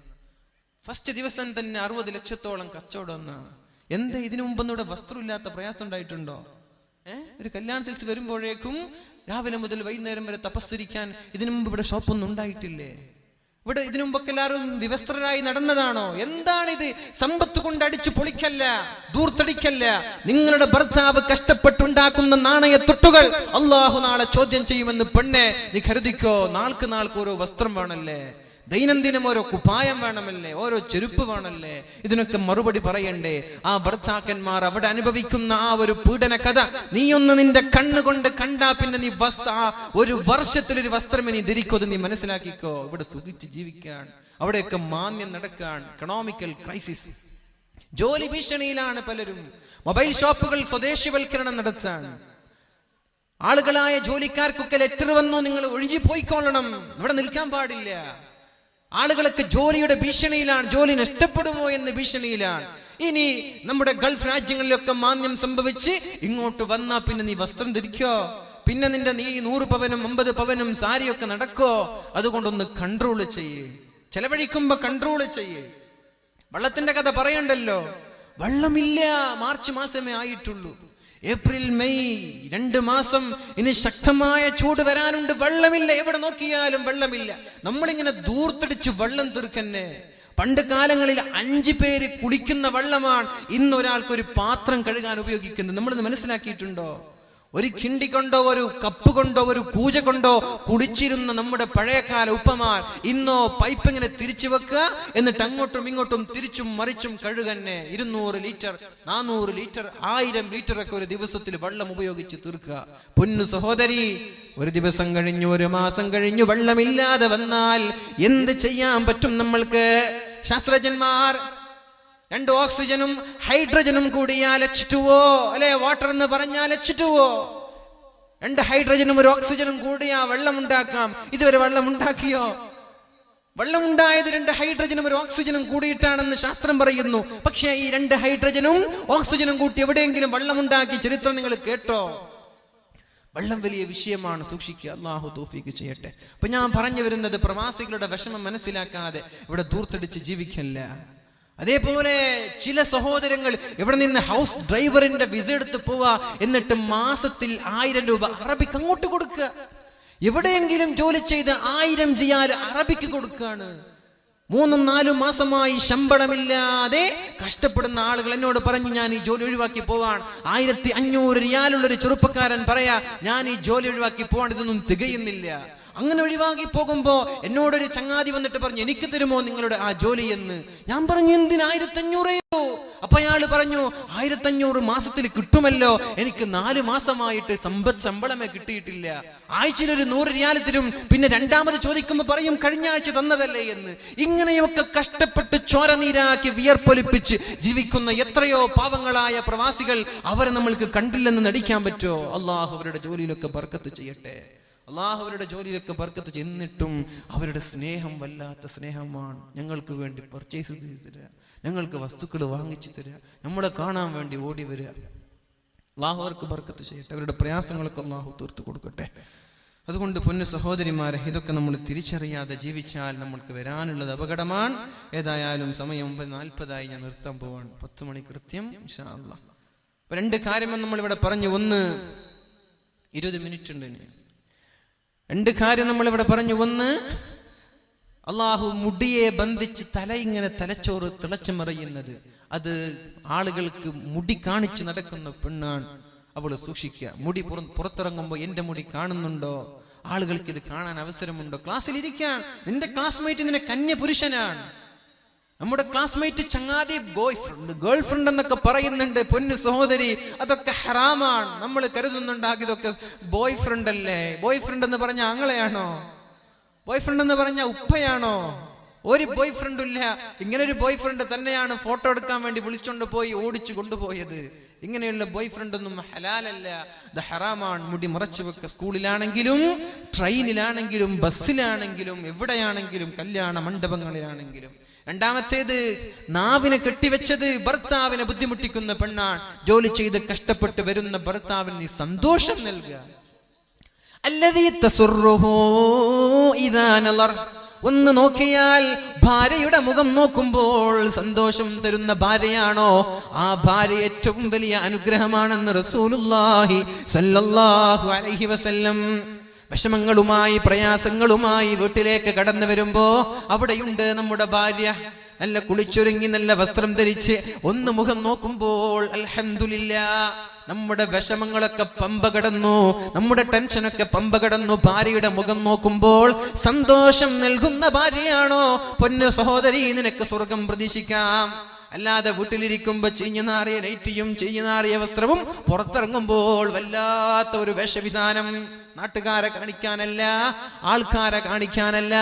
ഫസ്റ്റ് ദിവസം തന്നെ 60 ലക്ഷത്തോളം കച്ചവടം എന്നാണ്. എന്താ ഇതിനു മുമ്പൊന്നും ഇവിടെ വസ്ത്രമില്ലാത്ത പ്രയാസം ഉണ്ടായിട്ടുണ്ടോ? ഒരു കല്യാൺ സിൽക്സ് വരുമ്പോഴേക്കും രാവിലെ മുതൽ വൈകുന്നേരം വരെ തപസ്സരിക്കാൻ ഇതിനു മുമ്പ് ഇവിടെ ഷോപ്പൊന്നും ഉണ്ടായിട്ടില്ലേ? ഇവിടെ ഇതിനു മുമ്പൊക്കെ എല്ലാവരും വിവസ്ത്രരായി നടന്നതാണോ? എന്താണിത്? സമ്പത്ത് കൊണ്ട് അടിച്ചു പൊളിക്കല്ല, ദൂർത്തടിക്കല്ല. നിങ്ങളുടെ ഭർത്താവ് കഷ്ടപ്പെട്ടുണ്ടാക്കുന്ന നാണയത്തൊട്ടുകൾ അള്ളാഹു നാളെ ചോദ്യം ചെയ്യുമെന്ന് പെണ്ണെ നീ കരുതിക്കോ. നാൾക്ക് ഓരോ വസ്ത്രം വേണല്ലേ, ദൈനംദിനം ഓരോ കുപ്പായം വേണമല്ലേ, ഓരോ ചെരുപ്പ് വേണമല്ലേ? ഇതിനൊക്കെ മറുപടി പറയണ്ടേ? ആ ഭർത്താക്കന്മാർ അവിടെ അനുഭവിക്കുന്ന ആ ഒരു പീഡന കഥ നീയൊന്ന് നിന്റെ കണ്ണുകൊണ്ട് കണ്ടാ പിന്നെ നീ ഒരു വർഷത്തിലൊരു വസ്ത്രമേ നീ ധരിക്കോ, നീ മനസ്സിലാക്കിക്കോ. ഇവിടെ സുഖിച്ച് ജീവിക്കാൻ, അവിടെയൊക്കെ മാന്യം നടക്കാൻ. എക്കണോമിക്കൽ ക്രൈസിസ്, ജോലി ഭീഷണിയിലാണ് പലരും. മൊബൈൽ ഷോപ്പുകൾ സ്വദേശിവൽക്കരണം നടത്താൻ. ആളുകളായ ജോലിക്കാർക്കൊക്കെ ലെറ്റർ വന്നു, നിങ്ങൾ ഒഴിഞ്ഞു പോയിക്കൊള്ളണം, ഇവിടെ നിൽക്കാൻ പാടില്ല. ആളുകളൊക്കെ ജോലിയുടെ ഭീഷണിയിലാണ്, ജോലി നഷ്ടപ്പെടുമോ എന്ന് ഭീഷണിയിലാണ്. ഇനി നമ്മുടെ ഗൾഫ് രാജ്യങ്ങളിലൊക്കെ മാന്യം സംഭവിച്ച് ഇങ്ങോട്ട് വന്നാ പിന്നെ നീ വസ്ത്രം ധരിക്കോ? പിന്നെ നീ 100 പവനും 50 പവനും സാരിയൊക്കെ നടക്കോ? അതുകൊണ്ടൊന്ന് കൺട്രോൾ ചെയ്യേ, ചെലവഴിക്കുമ്പോ കൺട്രോൾ ചെയ്യേ. വെള്ളത്തിന്റെ കഥ പറയണ്ടല്ലോ. വെള്ളമില്ല, മാർച്ച് മാസമേ ആയിട്ടുള്ളൂ. ഏപ്രിൽ മെയ് 2 മാസം ഇനി ശക്തമായ ചൂട് വരാനുണ്ട്. വെള്ളമില്ല, എവിടെ നോക്കിയാലും വെള്ളമില്ല. നമ്മളിങ്ങനെ ദൂർത്തടിച്ച് വെള്ളം തീർക്കന്നെ. പണ്ട് കാലങ്ങളിൽ 5 പേര് കുടിക്കുന്ന വെള്ളമാണ് ഇന്ന് ഒരാൾക്കൊരു പാത്രം കഴുകാൻ ഉപയോഗിക്കുന്നത്. നമ്മളിത് മനസ്സിലാക്കിയിട്ടുണ്ടോ? ഒരു കിണ്ടി കൊണ്ടോ ഒരു കപ്പ് കൊണ്ടോ ഒരു കൂജ കൊണ്ടോ കുടിച്ചിരുന്ന നമ്മുടെ പഴയകാല ഉപ്പമാർ ഇന്നോ പൈപ്പ് ഇങ്ങനെ തിരിച്ചു വെക്കുക, എന്നിട്ട് അങ്ങോട്ടും ഇങ്ങോട്ടും തിരിച്ചും മറിച്ചും കഴുകന്നെ. 200 ലിറ്റർ 400 ലിറ്റർ 1000 ലിറ്റർ ഒക്കെ ഒരു ദിവസത്തിൽ വെള്ളം ഉപയോഗിച്ച് തീർക്കുക. പൊന്നു സഹോദരി, ഒരു ദിവസം കഴിഞ്ഞു, ഒരു മാസം കഴിഞ്ഞു, വെള്ളമില്ലാതെ വന്നാൽ എന്ത് ചെയ്യാൻ പറ്റും നമ്മൾക്ക്? ശാസ്ത്രജ്ഞന്മാർ 2 ഓക്സിജനും ഹൈഡ്രജനും കൂടിയാൽ H2O അല്ലെ, വാട്ടർ എന്ന് പറഞ്ഞാൽ H2O. 2 ഹൈഡ്രജനും 1 ഓക്സിജനും കൂടിയാ വെള്ളം ഉണ്ടാക്കാം. ഇതുവരെ വെള്ളം ഉണ്ടാക്കിയോ? വെള്ളം ഉണ്ടായത് 2 ഹൈഡ്രജനും 1 ഓക്സിജനും കൂടിയിട്ടാണെന്ന് ശാസ്ത്രം പറയുന്നു. പക്ഷേ ഈ 2 ഹൈഡ്രജനും ഓക്സിജനും കൂട്ടി എവിടെയെങ്കിലും വെള്ളം ഉണ്ടാക്കി ചരിത്രം നിങ്ങൾ കേട്ടോ? വെള്ളം വലിയ വിഷയമാണ്, സൂക്ഷിക്കുക. അല്ലാഹു തൗഫീഖ് ചെയ്യട്ടെ. അപ്പൊ ഞാൻ പറഞ്ഞു വരുന്നത്, പ്രവാസികളുടെ വിഷമം മനസ്സിലാക്കാതെ ഇവിടെ ദൂർത്തടിച്ച് ജീവിക്കല്ല. അതേപോലെ ചില സഹോദരങ്ങൾ ഇവിടെ നിന്ന് ഹൗസ് ഡ്രൈവറിന്റെ വിസ എടുത്ത് പോവാ, എന്നിട്ട് മാസത്തിൽ 1000 രൂപ അറബിക്ക് അങ്ങോട്ട് കൊടുക്കുക. എവിടെയെങ്കിലും ജോലി ചെയ്ത് 1000 റിയാൽ അറബിക്ക് കൊടുക്കുകയാണ്. 3-4 മാസമായി ശമ്പളമില്ലാതെ കഷ്ടപ്പെടുന്ന ആളുകൾ എന്നോട് പറഞ്ഞു, ഞാൻ ഈ ജോലി ഒഴിവാക്കി പോവാൻ. 1500 റിയാലുള്ളൊരു ചെറുപ്പക്കാരൻ പറയാ, ഞാൻ ഈ ജോലി ഒഴിവാക്കി പോവാൻ, ഇതൊന്നും തികയുന്നില്ല. അങ്ങനെ ഒഴിവാക്കി പോകുമ്പോ എന്നോടൊരു ചങ്ങാതി വന്നിട്ട് പറഞ്ഞു, എനിക്ക് തരുമോ നിങ്ങളുടെ ആ ജോലി എന്ന്. ഞാൻ പറഞ്ഞു, എന്തിന്? 1500. അപ്പൊ അയാൾ പറഞ്ഞു, 1500 മാസത്തിൽ കിട്ടുമല്ലോ, എനിക്ക് 4 മാസമായിട്ട് ശമ്പളമേ കിട്ടിയിട്ടില്ല. ആഴ്ചയിൽ ഒരു 100 റിയാൽ തരും, പിന്നെ രണ്ടാമത് ചോദിക്കുമ്പോ പറയും കഴിഞ്ഞ ആഴ്ച തന്നതല്ലേ എന്ന്. ഇങ്ങനെയൊക്കെ കഷ്ടപ്പെട്ട് ചോര നീരാക്കി വിയർപ്പൊലിപ്പിച്ച് ജീവിക്കുന്ന എത്രയോ പാവങ്ങളായ പ്രവാസികൾ, അവരെ നമ്മൾക്ക് കണ്ടില്ലെന്ന് നടിക്കാൻ പറ്റുമോ? അള്ളാഹു അവരുടെ ജോലിയിലൊക്കെ ബർക്കത്ത് ചെയ്യട്ടെ. അള്ളാഹു അവരുടെ ജോലിയിലൊക്കെ ബർക്കത്ത്. എന്നിട്ടും അവരുടെ സ്നേഹം വല്ലാത്ത സ്നേഹമാണ്. ഞങ്ങൾക്ക് വേണ്ടി പർച്ചേസ് ചെയ്ത് തരിക, ഞങ്ങൾക്ക് വസ്തുക്കൾ വാങ്ങിച്ചു തരിക, നമ്മളെ കാണാൻ വേണ്ടി ഓടി വരിക. അള്ളാഹു അവർക്ക് ബർക്കത്ത് ചെയ്യട്ടെ. അവരുടെ പ്രയാസങ്ങളൊക്കെ അള്ളാഹു തീർത്തു കൊടുക്കട്ടെ. അതുകൊണ്ട് പൊന്നു സഹോദരിമാരെ, ഇതൊക്കെ നമ്മൾ തിരിച്ചറിയാതെ ജീവിച്ചാൽ നമ്മൾക്ക് വരാനുള്ളത് അപകടമാണ്. ഏതായാലും സമയം 9:40 ഞാൻ നിർത്താൻ പോവാണ്. 10 മണി കൃത്യം ഇൻഷാ അല്ലാഹ്. 2 കാര്യങ്ങൾ നമ്മളിവിടെ പറഞ്ഞു. ഒന്ന്, 20 മിനിറ്റ് ഉണ്ട്. 2 കാര്യം നമ്മളിവിടെ പറഞ്ഞു. ഒന്ന്, അള്ളാഹു മുടിയെ ബന്ധിച്ച് തല ഇങ്ങനെ തലച്ചോറ് തിളച്ചു മറിയുന്നത്, അത് ആളുകൾക്ക് മുടി കാണിച്ചു നടക്കുന്ന പെണ്ണാണ്. അവള് സൂക്ഷിക്കുക. മുടി പുറത്തിറങ്ങുമ്പോ എന്റെ മുടി കാണുന്നുണ്ടോ? ആളുകൾക്ക് ഇത് കാണാൻ അവസരമുണ്ടോ? ക്ലാസ്സിൽ ഇരിക്കാൻ നിന്റെ ക്ലാസ്മേറ്റ് നിന്നെ കന്യ പുരുഷനാണ്. നമ്മുടെ ക്ലാസ്മേറ്റ് ചങ്ങാതി ഗേൾ ഫ്രണ്ട് എന്നൊക്കെ പറയുന്നുണ്ട്. പൊന്നു സഹോദരി, അതൊക്കെ ഹറാമാണ്. നമ്മൾ കരുതുന്നുണ്ടാക്കി ഇതൊക്കെ ബോയ് ഫ്രണ്ട് അല്ലേ. ബോയ് ഫ്രണ്ട് എന്ന് പറഞ്ഞ ആങ്ങളെയാണോ? ബോയ് ഫ്രണ്ട് എന്ന് പറഞ്ഞ ഉപ്പയാണോ? ഒരു ബോയ് ഫ്രണ്ടും ഇല്ല. ഇങ്ങനെ ഒരു ബോയ് ഫ്രണ്ട് തന്നെയാണ് ഫോട്ടോ എടുക്കാൻ വേണ്ടി വിളിച്ചോണ്ട് പോയി ഓടിച്ചു കൊണ്ടുപോയത്. ഇങ്ങനെയുള്ള ബോയ് ഫ്രണ്ട് ഒന്നും ഹലാലല്ല, ഇത് ഹറാമാണ്. മുടി മറച്ചു വെക്ക. സ്കൂളിലാണെങ്കിലും ട്രെയിനിലാണെങ്കിലും ബസ്സിലാണെങ്കിലും എവിടെയാണെങ്കിലും കല്യാണ മണ്ഡപങ്ങളിലാണെങ്കിലും. രണ്ടാമത്തേത്, നാവിനെ കെട്ടിവെച്ചത് ഭർത്താവിനെ ബുദ്ധിമുട്ടിക്കുന്ന പെണ്ണാണ്. ജോലി ചെയ്ത് കഷ്ടപ്പെട്ട് വരുന്ന ഭർത്താവിന് നീ സന്തോഷം നൽകുക. അല്ലദീ തസുറുഹു ഇദാ നളർ. ഒന്ന് നോക്കിയാൽ ഭാര്യയുടെ മുഖം നോക്കുമ്പോൾ സന്തോഷം തരുന്ന ഭാര്യയാണോ, ആ ഭാര്യ ഏറ്റവും വലിയ അനുഗ്രഹമാണെന്ന് റസൂലുള്ളാഹി സ്വല്ലല്ലാഹു അലൈഹി വസല്ലം. വിഷമങ്ങളുമായി പ്രയാസങ്ങളുമായി വീട്ടിലേക്ക് കടന്നു വരുമ്പോ അവിടെയുണ്ട് നമ്മുടെ ഭാര്യ. നല്ല കുളിച്ചൊരുങ്ങി നല്ല വസ്ത്രം ധരിച്ച് ഒന്ന് മുഖം നോക്കുമ്പോൾ അൽഹംദുലില്ലാഹ്, നമ്മുടെ വിഷമങ്ങളൊക്കെ പമ്പ കടന്നു, നമ്മുടെ ടെൻഷനൊക്കെ പമ്പ കടന്നു. ഭാര്യയുടെ മുഖം നോക്കുമ്പോൾ സന്തോഷം നൽകുന്ന ഭാര്യയാണോ, പൊന്നു സഹോദരി, നിനക്ക് സ്വർഗം പ്രതീക്ഷിക്കാം. അല്ലാതെ വീട്ടിലിരിക്കുമ്പോ ചീഞ്ഞു നാറിയ നൈറ്റിയും ചീഞ്ഞു നാറിയ വസ്ത്രവും, പുറത്തിറങ്ങുമ്പോൾ വല്ലാത്ത ഒരു വേഷവിധാനം. നാട്ടുകാരെ കാണിക്കാനല്ല, ആൾക്കാരെ കാണിക്കാനല്ല,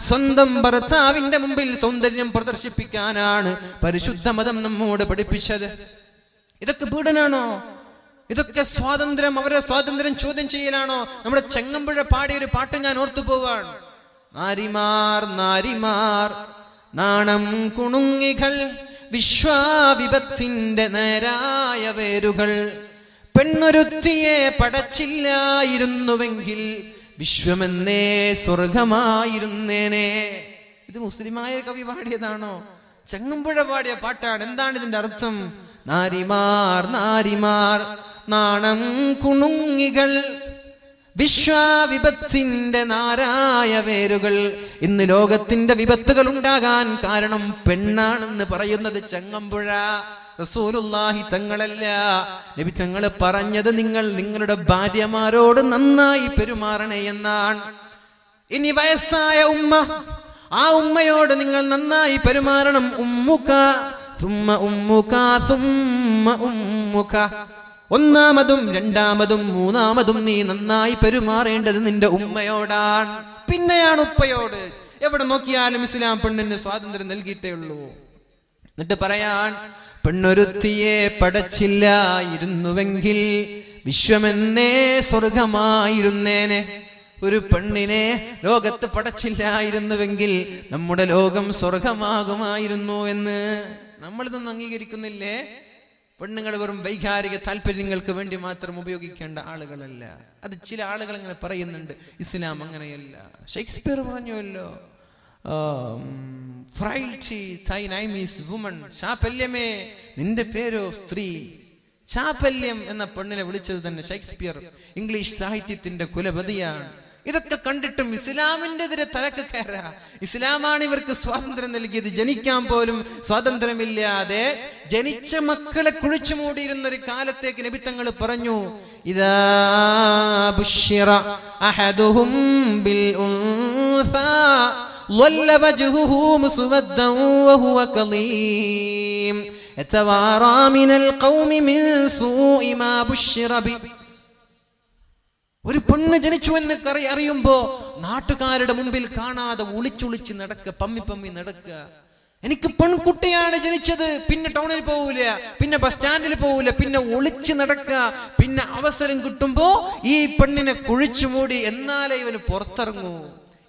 സ്വന്തം ഭർത്താവിന്റെ മുമ്പിൽ സൗന്ദര്യം പ്രദർശിപ്പിക്കാനാണ് പരിശുദ്ധ മതം നമ്മോട് പഠിപ്പിച്ചത്. ഇതൊക്കെ പീഡനാണോ? ഇതൊക്കെ സ്വാതന്ത്ര്യം, അവരുടെ സ്വാതന്ത്ര്യം ചോദ്യം ചെയ്യലാണോ? നമ്മുടെ ചെങ്ങമ്പുഴ പാടിയൊരു പാട്ട് ഞാൻ ഓർത്തു പോവാണ്. നാരിമാർ നാരിമാർ നാണം കുണുങ്ങികൾ, വിശ്വാവിപത്തിന്റെ നേരായ വേരുകൾ. പെണ്ണൊരുത്തിയെ പടച്ചില്ലായിരുന്നുവെങ്കിൽ വിശ്വമെന്നേ സ്വർഗമായിരുന്നേനെ. ഇത് മുസ്ലിമായ കവി പാടിയതാണോ? ചങ്ങമ്പുഴ പാടിയ പാട്ടാണ്. എന്താണ് ഇതിന്റെ അർത്ഥം? നാരിമാർ നാരിമാർ നാണം കുണുങ്ങികൾ, വിശ്വവിപത്തിന്റെ നാരായ വേരുകൾ. ഇന്ന് ലോകത്തിന്റെ വിപത്തുകൾ ഉണ്ടാകാൻ കാരണം പെണ്ണാണെന്ന് പറയുന്നത് ചങ്ങമ്പുഴ. റസൂലുള്ളാഹി തങ്ങളല്ല, നബി തങ്ങൾ പറഞ്ഞത് നിങ്ങൾ നിങ്ങളുടെ ഭാര്യമാരോട് നന്നായി പെരുമാറണേ എന്നാണ്. ഇനി വയസ്സായ ഉമ്മ, ആ ഉമ്മയോട് നിങ്ങൾ നന്നായി പെരുമാറണം. ഉമ്മുക തുമ്മ ഉമ്മുക തുമ്മ ഉമ്മുക. ഒന്നാമതും രണ്ടാമതും മൂന്നാമതും നീ നന്നായി പെരുമാറേണ്ടത് നിന്റെ ഉമ്മയോടാണ്, പിന്നെയാണ് ഉപ്പയോട്. എവിടെ നോക്കിയാലും ഇസ്ലാം പെണ്ണിന് സ്വാതന്ത്ര്യം നൽകിയിട്ടേ ഉള്ളൂ. എന്നിട്ട് പറയാൻ, പെണ്ണൊരുത്തിയെ പടച്ചില്ലായിരുന്നുവെങ്കിൽ വിശ്വമെന്നേ സ്വർഗമായിരുന്നേനെ. ഒരു പെണ്ണിനെ ലോകത്ത് പടച്ചില്ലായിരുന്നുവെങ്കിൽ നമ്മുടെ ലോകം സ്വർഗമാകുമായിരുന്നു എന്ന് നമ്മളിതൊന്നും അംഗീകരിക്കുന്നില്ലേ? പെണ്ണുങ്ങൾ വെറും വൈകാരിക താല്പര്യങ്ങൾക്ക് വേണ്ടി മാത്രം ഉപയോഗിക്കേണ്ട ആളുകളല്ല. അത് ചില ആളുകൾ അങ്ങനെ പറയുന്നുണ്ട്. ഇസ്ലാം അങ്ങനെയല്ല. ഷേക്സ്പിയർ പറഞ്ഞുവല്ലോ, ചാപല്യമേ നിന്റെ പേരോ സ്ത്രീ. ചാപല്യം എന്ന പെണ്ണിനെ വിളിച്ചത് തന്നെ ഷേക്സ്പിയർ, ഇംഗ്ലീഷ് സാഹിത്യത്തിന്റെ കുലപതിയാണ്. ഇതൊക്കെ കണ്ടിട്ടും ഇസ്ലാമിന്റെ എതിരെ തലക്ക് കയറാ. ഇസ്ലാമാണ് ഇവർക്ക് സ്വാതന്ത്ര്യം നൽകിയത്. ജനിക്കാൻ പോലും സ്വാതന്ത്ര്യമില്ലാതെ ജനിച്ച മക്കളെ കുഴിച്ചു മൂടിയിരുന്ന ഒരു കാലത്തേക്ക് നബി തങ്ങൾ പറഞ്ഞു, ഇദാ ബുശ്ശിറ അഹദുഹും ബിൽ ഉൻസാ ളല്ല വജ്ഹുഹു മുസ്വദ്ദൻ വഹുവ കളീം യതവാറാ മിനൽ ഖൗമി മിൻ സൂഇ മാ ബുശ്ശിറ ബി. ഒരു പെണ്ണ് ജനിച്ചു എന്ന് അറിയുമ്പോ നാട്ടുകാരുടെ മുമ്പിൽ കാണാതെ ഒളിച്ചൊളിച്ച് നടക്കുക, പമ്മി നടക്കുക. എനിക്ക് പെൺകുട്ടിയാണ് ജനിച്ചത്, പിന്നെ ടൗണിൽ പോകൂല, പിന്നെ ബസ് സ്റ്റാൻഡിൽ പോകൂല, പിന്നെ ഒളിച്ച് നടക്കുക. പിന്നെ അവസരം കിട്ടുമ്പോ ഈ പെണ്ണിനെ കുഴിച്ചു മൂടി, എന്നാലേ ഇവന് പുറത്തിറങ്ങൂ.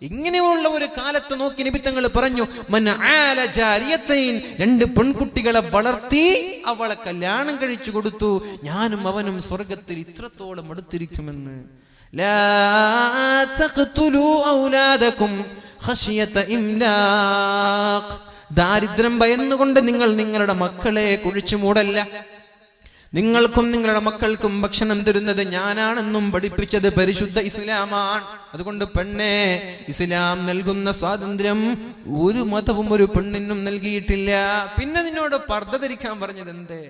ഇങ്ങനെയുള്ള ഒരു കാലത്ത് നോക്കി നബി തങ്ങൾ പറഞ്ഞു, മൻ ആല ജാരിയത്തൈൻ, രണ്ട് പെൺകുട്ടികളെ വളർത്തി അവളെ കല്യാണം കഴിച്ചു കൊടുത്തു, ഞാനും അവനും സ്വർഗത്തിൽ ഇത്രത്തോളം അടുത്തിരിക്കുമെന്ന്. ലാ തഖ്തുലൂ ഔലാദകും ഖശിയത ഇംലാഖ്. ദാരിദ്ര്യം ഭയന്നുകൊണ്ട് നിങ്ങൾ നിങ്ങളുടെ മക്കളെ കുഴിച്ചു മൂടല്ല. നിങ്ങൾക്കും നിങ്ങളുടെ മക്കൾക്കും ഭക്ഷണം തരുന്നത് ഞാനാണെന്നും പഠിപ്പിച്ചത് പരിശുദ്ധ ഇസ്ലാമാണ്. അതുകൊണ്ട് പെണ്ണെ, ഇസ്ലാം നൽകുന്ന സ്വാതന്ത്ര്യം ഒരു മതവും ഒരു പെണ്ണിനും നൽകിയിട്ടില്ല. പിന്നെ നിന്നോട് പർദ്ദ ധരിക്കാൻ പറഞ്ഞത് എന്തേ?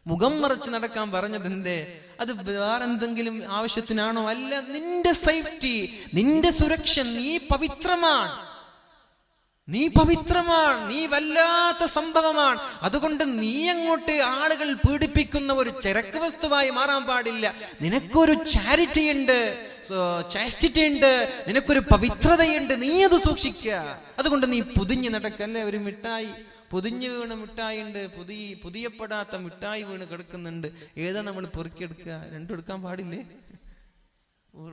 മുഖം മറച്ച് നടക്കാൻ പറഞ്ഞത് എന്തേ? അത് വേറെന്തെങ്കിലും ആവശ്യത്തിനാണോ? അല്ല, നിന്റെ സേഫ്റ്റി, നിന്റെ സുരക്ഷ. നീ പവിത്രമാണ്, നീ വല്ലാത്ത സംഭവമാണ്. അതുകൊണ്ട് നീ അങ്ങോട്ട് ആളുകൾ പീഡിപ്പിക്കുന്ന ഒരു ചരക്ക് വസ്തുവായി മാറാൻ പാടില്ല. നിനക്കൊരു ചാരിറ്റി ഉണ്ട്, ചാസ്റ്റിറ്റി ഉണ്ട്, നിനക്കൊരു പവിത്രതയുണ്ട്, നീ അത് സൂക്ഷിക്കുക. അതുകൊണ്ട് നീ പൊതിഞ്ഞ് നടക്കല്ലേ. ഒരു മിഠായി പൊതിഞ്ഞു വീണ് മിഠായി ഉണ്ട്, പുതിയപ്പെടാത്ത മിഠായി വീണ് കിടക്കുന്നുണ്ട്. ഏതാ നമ്മൾ പെറുക്കിയെടുക്കുക? രണ്ടും എടുക്കാൻ പാടില്ലേ?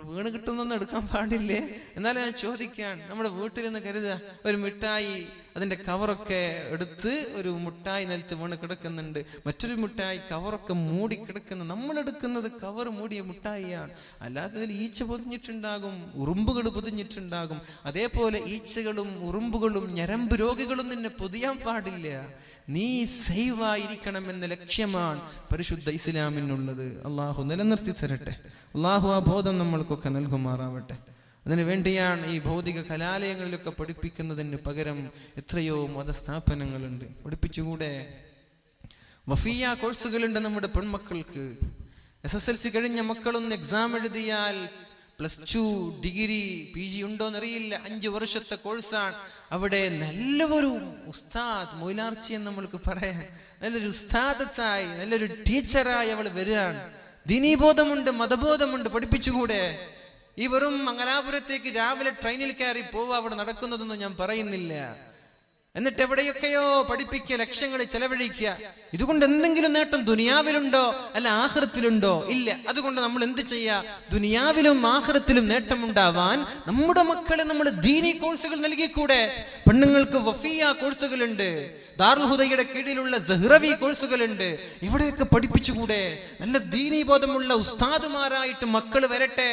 വീണ് കിട്ടുന്നൊന്നും എടുക്കാൻ പാടില്ലേ? എന്നാലും ഞാൻ ചോദിക്കാൻ, നമ്മുടെ വീട്ടിൽ നിന്ന് കരുതുക, ഒരു മിഠായി അതിന്റെ കവറൊക്കെ എടുത്ത് ഒരു മിഠായി നിലത്ത് വീണ് കിടക്കുന്നുണ്ട്, മറ്റൊരു മിഠായി കവറൊക്കെ മൂടി കിടക്കുന്നു. നമ്മൾ എടുക്കുന്നത് കവർ മൂടിയ മിഠായിയാണ്. അല്ലാത്തതിൽ ഈച്ച പൊതിഞ്ഞിട്ടുണ്ടാകും, ഉറുമ്പുകൾ പൊതിഞ്ഞിട്ടുണ്ടാകും. അതേപോലെ ഈച്ചകളും ഉറുമ്പുകളും ഞരമ്പ് രോഗികളും നിന്നെ പൊതിയാൻ പാടില്ല. നീ സേവായിരിക്കണം എന്ന ലക്ഷ്യമാണ് പരിശുദ്ധ ഇസ്ലാമിനുള്ളത്. അള്ളാഹു നിലനിർത്തി തരട്ടെ. അള്ളാഹു ആ ബോധം നമ്മൾക്കൊക്കെ നൽകുമാറാവട്ടെ. അതിനു വേണ്ടിയാണ് ഈ ഭൗതിക കലാലയങ്ങളിലൊക്കെ പഠിപ്പിക്കുന്നതിന് പകരം എത്രയോ മതസ്ഥാപനങ്ങളുണ്ട്. പഠിപ്പിച്ചുകൂടെ? വഫിയ കോഴ്സുകളുണ്ട് നമ്മുടെ പെൺമക്കൾക്ക്. SSLC കഴിഞ്ഞ മക്കളൊന്ന് എക്സാം എഴുതിയാൽ +2 ഡിഗ്രി PG ഉണ്ടോന്നറിയില്ല, 5 വർഷത്തെ കോഴ്സാണ്. അവിടെ നല്ലൊരു ഉസ്താദ്, മൊയിലാർച്ചി എന്ന് നമ്മൾക്ക് പറയാം, നല്ലൊരു ഉസ്താദത്തായി, നല്ലൊരു ടീച്ചറായി അവൾ വരികയാണ്. ദീനീബോധമുണ്ട്, മതബോധമുണ്ട്. പഠിപ്പിച്ചുകൂടെ? ഈ വെറും മംഗലാപുരത്തേക്ക് രാവിലെ ട്രെയിനിൽ കയറി പോവുക, അവിടെ നടക്കുന്നതൊന്നും ഞാൻ പറയുന്നില്ല. എന്നിട്ട് എവിടെയൊക്കെയോ പഠിപ്പിക്കുക, ലക്ഷങ്ങൾ ചെലവഴിക്കുക. ഇതുകൊണ്ട് എന്തെങ്കിലും നേട്ടം ദുനിയാവിലുണ്ടോ? അല്ല ആഖിറത്തിലുണ്ടോ? ഇല്ല. അതുകൊണ്ട് നമ്മൾ എന്ത് ചെയ്യാ? ദുനിയാവിലും ആഖിറത്തിലും നേട്ടമുണ്ടാവാൻ നമ്മുടെ മക്കളെ നമ്മൾ ദീനി കോഴ്സുകൾ നൽകിക്കൂടെ? പെണ്ണുങ്ങൾക്ക് വഫിയ കോഴ്സുകളുണ്ട്, ദാറുൽ ഹുദയുടെ കീഴിലുള്ള സഹ്റവി കോഴ്സുകളുണ്ട്. ഇവിടെയൊക്കെ പഠിപ്പിച്ചുകൂടെ? നല്ല ദീനി ബോധമുള്ള ഉസ്താദുമാരായിട്ട് മക്കൾ വരട്ടെ.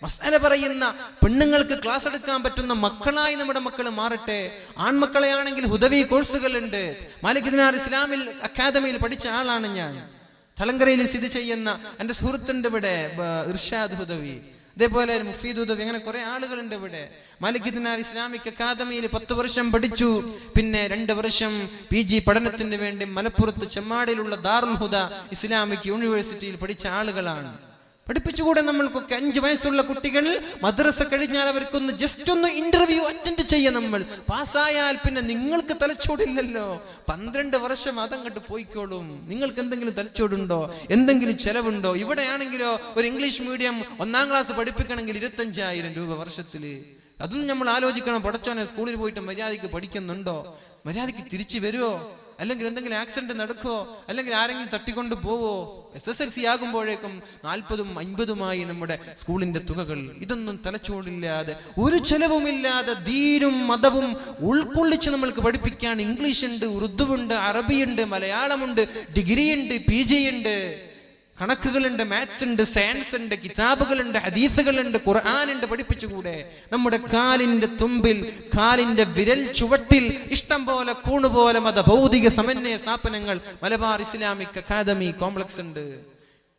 മസ്അല പറയുന്ന പെണ്ണുങ്ങൾക്ക് ക്ലാസ് എടുക്കാൻ പറ്റുന്ന മക്കളായി നമ്മുടെ മക്കൾ മാറട്ടെ. ആൺമക്കളെ ആണെങ്കിൽ ഹുദവി കോഴ്സുകളുണ്ട്. മാലിക് ദിനാർ ഇസ്ലാമിൽ അക്കാദമിയിൽ പഠിച്ച ആളാണ് ഞാൻ. തലങ്കരയിൽ സ്ഥിതി ചെയ്യുന്ന എൻ്റെ സുഹൃത്തുണ്ട് ഇവിടെ, ഇർഷാദ് ഹുദവി, അതേപോലെ മുഫീദ് ഹുദവി, അങ്ങനെ കുറെ ആളുകളുണ്ട് ഇവിടെ. മാലിക് ദിനാർ ഇസ്ലാമിക് അക്കാദമിയിൽ 10 വർഷം പഠിച്ചു. പിന്നെ 2 വർഷം PG പഠനത്തിന് വേണ്ടി മലപ്പുറത്ത് ചെമ്മാടിയിലുള്ള ദാറുൽ ഹുദ ഇസ്ലാമിക് യൂണിവേഴ്സിറ്റിയിൽ പഠിച്ച ആളുകളാണ്. പഠിപ്പിച്ചുകൂടെ നമ്മൾക്കൊക്കെ? 5 വയസ്സുള്ള കുട്ടികൾ മദ്രസ കഴിഞ്ഞാൽ അവർക്കൊന്ന് ജസ്റ്റ് ഒന്ന് ഇന്റർവ്യൂ അറ്റൻഡ് ചെയ്യാം. നമ്മൾ പാസ്സായാൽ പിന്നെ നിങ്ങൾക്ക് തലച്ചോടില്ലല്ലോ. 12 വർഷം അതങ്ങോട്ട് പോയിക്കോളും. നിങ്ങൾക്ക് എന്തെങ്കിലും തലച്ചോടുണ്ടോ? എന്തെങ്കിലും ചെലവുണ്ടോ? ഇവിടെയാണെങ്കിലോ ഒരു ഇംഗ്ലീഷ് മീഡിയം 1ാം ക്ലാസ് പഠിപ്പിക്കണമെങ്കിൽ 25,000 രൂപ വർഷത്തില്. അതൊന്നും നമ്മൾ ആലോചിക്കണം. പടച്ചോനെ, സ്കൂളിൽ പോയിട്ട് മര്യാദയ്ക്ക് പഠിക്കുന്നുണ്ടോ? മര്യാദയ്ക്ക് തിരിച്ചു വരുമോ? അല്ലെങ്കിൽ എന്തെങ്കിലും ആക്സിഡന്റ് നടക്കുമോ? അല്ലെങ്കിൽ ആരെങ്കിലും തട്ടിക്കൊണ്ട് പോവോ? SSLC ആകുമ്പോഴേക്കും 40ഉം 50ഉമായി നമ്മുടെ സ്കൂളിന്റെ തുകകൾ. ഇതൊന്നും തലച്ചോടില്ലാതെ, ഒരു ചെലവുമില്ലാതെ ദീനും മതവും ഉൾക്കൊള്ളിച്ച് നമ്മൾക്ക് പഠിപ്പിക്കാൻ ഇംഗ്ലീഷ് ഉണ്ട്, ഉറുദു ഉണ്ട്, അറബിയുണ്ട്, മലയാളമുണ്ട്, ഡിഗ്രി ഉണ്ട്, PG ഉണ്ട്, കണക്കുകളുണ്ട്, മാത്സ് ഉണ്ട്, സയൻസ് ഉണ്ട്, കിതാബുകളുണ്ട്, ഹദീസുകളുണ്ട്, ഖുർആൻ ഉണ്ട്. പഠിപ്പിച്ചുകൂടെ? നമ്മുടെ കാലിന്റെ തുമ്പിൽ, കാലിന്റെ വിരൽ ചുവട്ടിൽ ഇഷ്ടം പോലെ കൂണുപോലെ ഭൗതിക സമന്വയ സ്ഥാപനങ്ങൾ മലബാർ ഇസ്ലാമിക് അക്കാദമി കോംപ്ലക്സ് ഉണ്ട്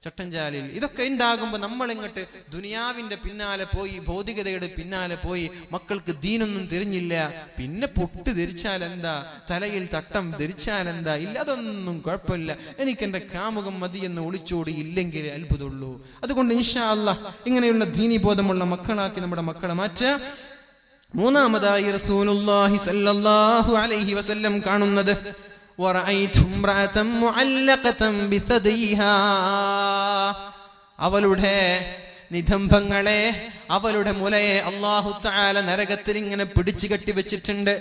ചട്ടഞ്ചാലിൽ. ഇതൊക്കെ ഉണ്ടാകുമ്പോൾ നമ്മൾ ഇങ്ങോട്ട് ദുനിയാവിന്റെ പിന്നാലെ പോയി, ഭൗതികതയുടെ പിന്നാലെ പോയി, മക്കൾക്ക് ദീനൊന്നും തിരിഞ്ഞില്ല. പിന്നെ പൊട്ട് ധരിച്ചാൽ എന്താ, തലയിൽ തട്ടം ധരിച്ചാൽ എന്താ? ഇല്ല, അതൊന്നും കുഴപ്പമില്ല, എനിക്ക് എൻ്റെ കാമുകം മതി എന്ന് ഒളിച്ചോടി ഇല്ലെങ്കിൽ അത്ഭുതമുള്ളൂ. അതുകൊണ്ട് ഇൻഷാ അല്ലാഹ് ഇങ്ങനെയുള്ള ദീനി ബോധമുള്ള മക്കളാക്കി നമ്മുടെ മക്കളെ മാറ്റുക. മൂന്നാമതായി റസൂലുള്ളാഹി സ്വല്ലല്ലാഹു അലൈഹി വസല്ലം കാണുന്നത് അവളുടെ നിതംബങ്ങളെ, അവളുടെ മുലയെ അല്ലാഹു തആല നരകത്തിൽ ഇങ്ങനെ പിടിച്ചു കെട്ടി വെച്ചിട്ടുണ്ട്.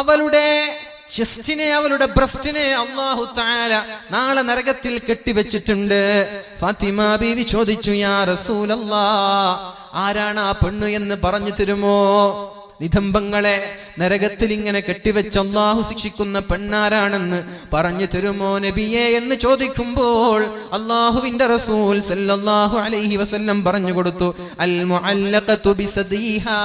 അവളുടെ ചെസ്റ്റിനെ, അവളുടെ ബ്രസ്റ്റിനെ അല്ലാഹു തആല നാളെ നരകത്തിൽ കെട്ടിവെച്ചിട്ടുണ്ട്. ഫാത്തിമ ബീവി ചോദിച്ചു, യാ റസൂലല്ലാഹ്, ആരാണ് ആ പെണ്ണ് എന്ന് പറഞ്ഞു തരുമോ? നിതംബങ്ങളെ നരകത്തിൽ ഇങ്ങനെ കെട്ടിവെച്ച് അല്ലാഹു ശിക്ഷിക്കുന്ന പെണ്ണാരാണെന്ന് പറഞ്ഞു തരുമോ നബിയെ എന്ന് ചോദിക്കുമ്പോൾ അല്ലാഹുവിന്റെ റസൂൽ സല്ലല്ലാഹു അലൈഹി വസല്ലം പറഞ്ഞു കൊടുത്തു, അൽ മുഅല്ലഖതു ബിസദീഹാ.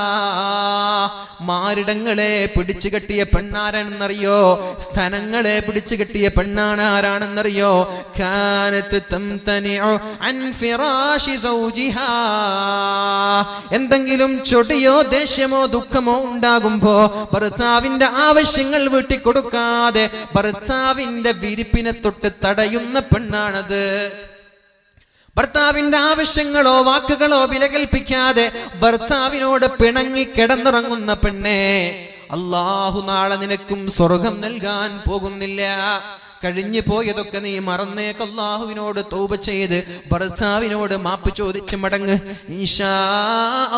മാറിടങ്ങളെ പിടിച്ചു കെട്ടിയ പെണ്ണാരാണെന്നറിയോ? സ്തനങ്ങളെ പിടിച്ചു കെട്ടിയ പെണ്ണാണ് ആരാണെന്നറിയോ? കാനത് തംതനിഉ അൻ ഫിറാശി സൗജിഹാ. എന്തെങ്കിലും ചൊടിയോ ദേഷ്യമോ ദുഃഖമോ ഉണ്ടാകുമ്പോ ഭർത്താവിന്റെ ആവശ്യങ്ങൾ വീട്ടിക്കൊടുക്കാതെ ഭർത്താവിന്റെ വിരിപ്പിനെ തൊട്ട് തടയുന്ന പെണ്ണാണത്. ഭർത്താവിന്റെ ആവശ്യങ്ങളോ വാക്കുകളോ വിലകൽപ്പിക്കാതെ ഭർത്താവിനോട് പിണങ്ങി കിടന്നുറങ്ങുന്ന പെണ്ണെ, അല്ലാഹു നാളെ നിനക്കും സ്വർഗം നൽകാൻ പോകുന്നില്ല. കഴിഞ്ഞു പോയതൊക്കെ നീ മറന്നേക്ക്. അല്ലാഹുവിനോട് തൗബ ചെയ്ത് ഭർത്താവിനോട് മാപ്പ് ചോദിച്ച് മടങ്ങ്. ഇൻഷാ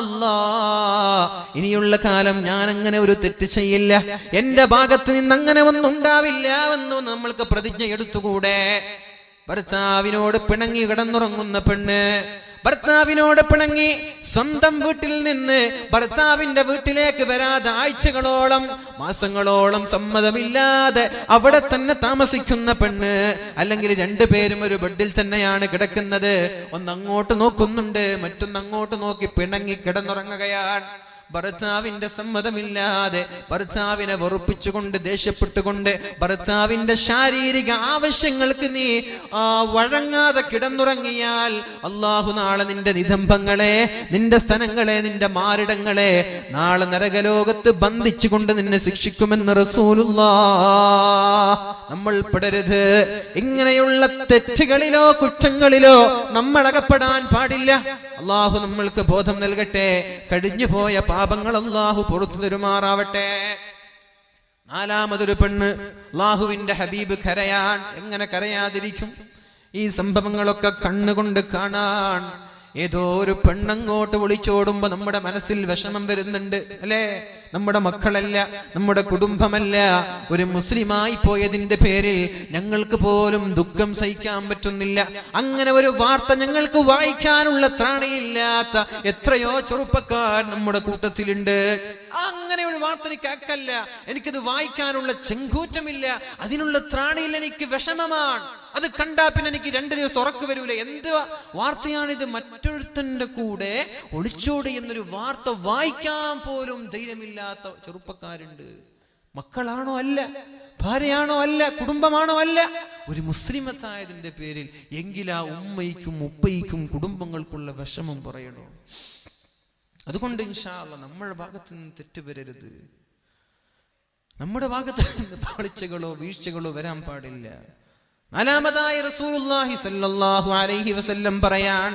അല്ലാഹ് ഇനിയുള്ള കാലം ഞാൻ അങ്ങനെ ഒരു തെറ്റ് ചെയ്യില്ല, എന്റെ ഭാഗത്ത് നിന്ന് അങ്ങനെ ഒന്നും ഉണ്ടാവില്ല എന്ന് നമ്മൾക്ക് പ്രതിജ്ഞ എടുത്തുകൂടെ? ഭർത്താവിനോട് പിണങ്ങി കിടന്നുറങ്ങുന്ന പെണ്ണ്, ഭർത്താവിനോട് പിണങ്ങി സ്വന്തം വീട്ടിൽ നിന്ന് ഭർത്താവിന്റെ വീട്ടിലേക്ക് വരാതെ ആഴ്ചകളോളം മാസങ്ങളോളം സമ്മതമില്ലാതെ അവിടെ തന്നെ താമസിക്കുന്ന പെണ്ണ്, അല്ലെങ്കിൽ 2 പേരും ഒരു ബെഡിൽ തന്നെയാണ് കിടക്കുന്നത്, ഒന്നങ്ങോട്ട് നോക്കുന്നുണ്ട്, മറ്റൊന്നങ്ങോട്ട് നോക്കി പിണങ്ങി കിടന്നുറങ്ങുകയാണ്. ഭർത്താവിന്റെ സമ്മതമില്ലാതെ ഭർത്താവിനെ വെറുപ്പിച്ചുകൊണ്ട് ദേഷ്യപ്പെട്ടുകൊണ്ട് ഭർത്താവിന്റെ ശാരീരിക ആവശ്യങ്ങൾക്ക് നീ വഴങ്ങാതെ കിടന്നുറങ്ങിയാൽ അല്ലാഹു നാളെ നിന്റെ നിതംബങ്ങളെ, നിന്റെ സ്തനങ്ങളെ, നിന്റെ മാറിടങ്ങളെ നാളെ നരകലോകത്ത് ബന്ധിച്ചുകൊണ്ട് നിന്നെ ശിക്ഷിക്കുമെന്ന് റസൂലുള്ളാഹ്. നമ്മൾ പെടരുത്. ഇങ്ങനെയുള്ള തെറ്റുകളിലോ കുറ്റങ്ങളിലോ നമ്മൾ അകപ്പെടാൻ പാടില്ല. അല്ലാഹു നമ്മൾക്ക് ബോധം നൽകട്ടെ. കഴിഞ്ഞു പോയ പാപങ്ങൾ അല്ലാഹു പുറത്തു തരുമാറാവട്ടെ. 4മതൊരു പെണ്ണ്, അല്ലാഹുവിന്റെ ഹബീബ് കരയാൻ. എങ്ങനെ കരയാതിരിക്കും? ഈ സംഭവങ്ങളൊക്കെ കണ്ണുകൊണ്ട് കാണാൻ ഏതോ ഒരു പെണ്ണങ്ങോട്ട് വിളിച്ചോടുമ്പോ നമ്മുടെ മനസ്സിൽ വിഷമം വരുന്നുണ്ട്, അല്ലേ? നമ്മുടെ മക്കളല്ല, നമ്മുടെ കുടുംബമല്ല, ഒരു മുസ്ലിമായി പോയതിന്റെ പേരിൽ ഞങ്ങൾക്ക് പോലും ദുഃഖം സഹിക്കാൻ പറ്റുന്നില്ല. അങ്ങനെ ഒരു വാർത്ത ഞങ്ങൾക്ക് വായിക്കാനുള്ള ത്രാണിയില്ലാത്ത എത്രയോ ചെറുപ്പക്കാർ നമ്മുടെ കൂട്ടത്തിലുണ്ട്. അങ്ങനെ ഒരു വാർത്ത എനിക്ക് അക്കല്ല, എനിക്കത് വായിക്കാനുള്ള ചെങ്കൂറ്റമില്ല, അതിനുള്ള ത്രാണിയിൽ എനിക്ക് വിഷമമാണ്. അത് കണ്ടാ പിന്നെ എനിക്ക് 2 ദിവസം ഉറക്കം വരൂല. എന്ത് വാർത്തയാണിത്? മറ്റൊരുത്തന്റെ കൂടെ ഒളിച്ചോടി എന്നൊരു വാർത്ത വായിക്കാൻ പോലും ധൈര്യമില്ലാത്ത ചെറുപ്പക്കാരുണ്ട്. മക്കളാണോ? അല്ല. ഭാര്യയാണോ? അല്ല. കുടുംബമാണോ? അല്ല. ഒരു മുസ്ലിമത്തായതിന്റെ പേരിൽ എങ്കിലാ ഉമ്മയ്ക്കും ഉപ്പയ്ക്കും കുടുംബങ്ങൾക്കുള്ള വിഷമം പറയണോ? അതുകൊണ്ട് ഇൻഷാ അല്ലാഹ് നമ്മുടെ ഭാഗത്ത് നിന്ന് തെറ്റ് വരരുത്. നമ്മുടെ ഭാഗത്ത് നിന്ന് പാളിച്ചകളോ വീഴ്ചകളോ വരാൻ പാടില്ല. നാലാമതായി റസൂലുള്ളാഹി സ്വല്ലല്ലാഹു അലൈഹി വസല്ലം പറയാൻ,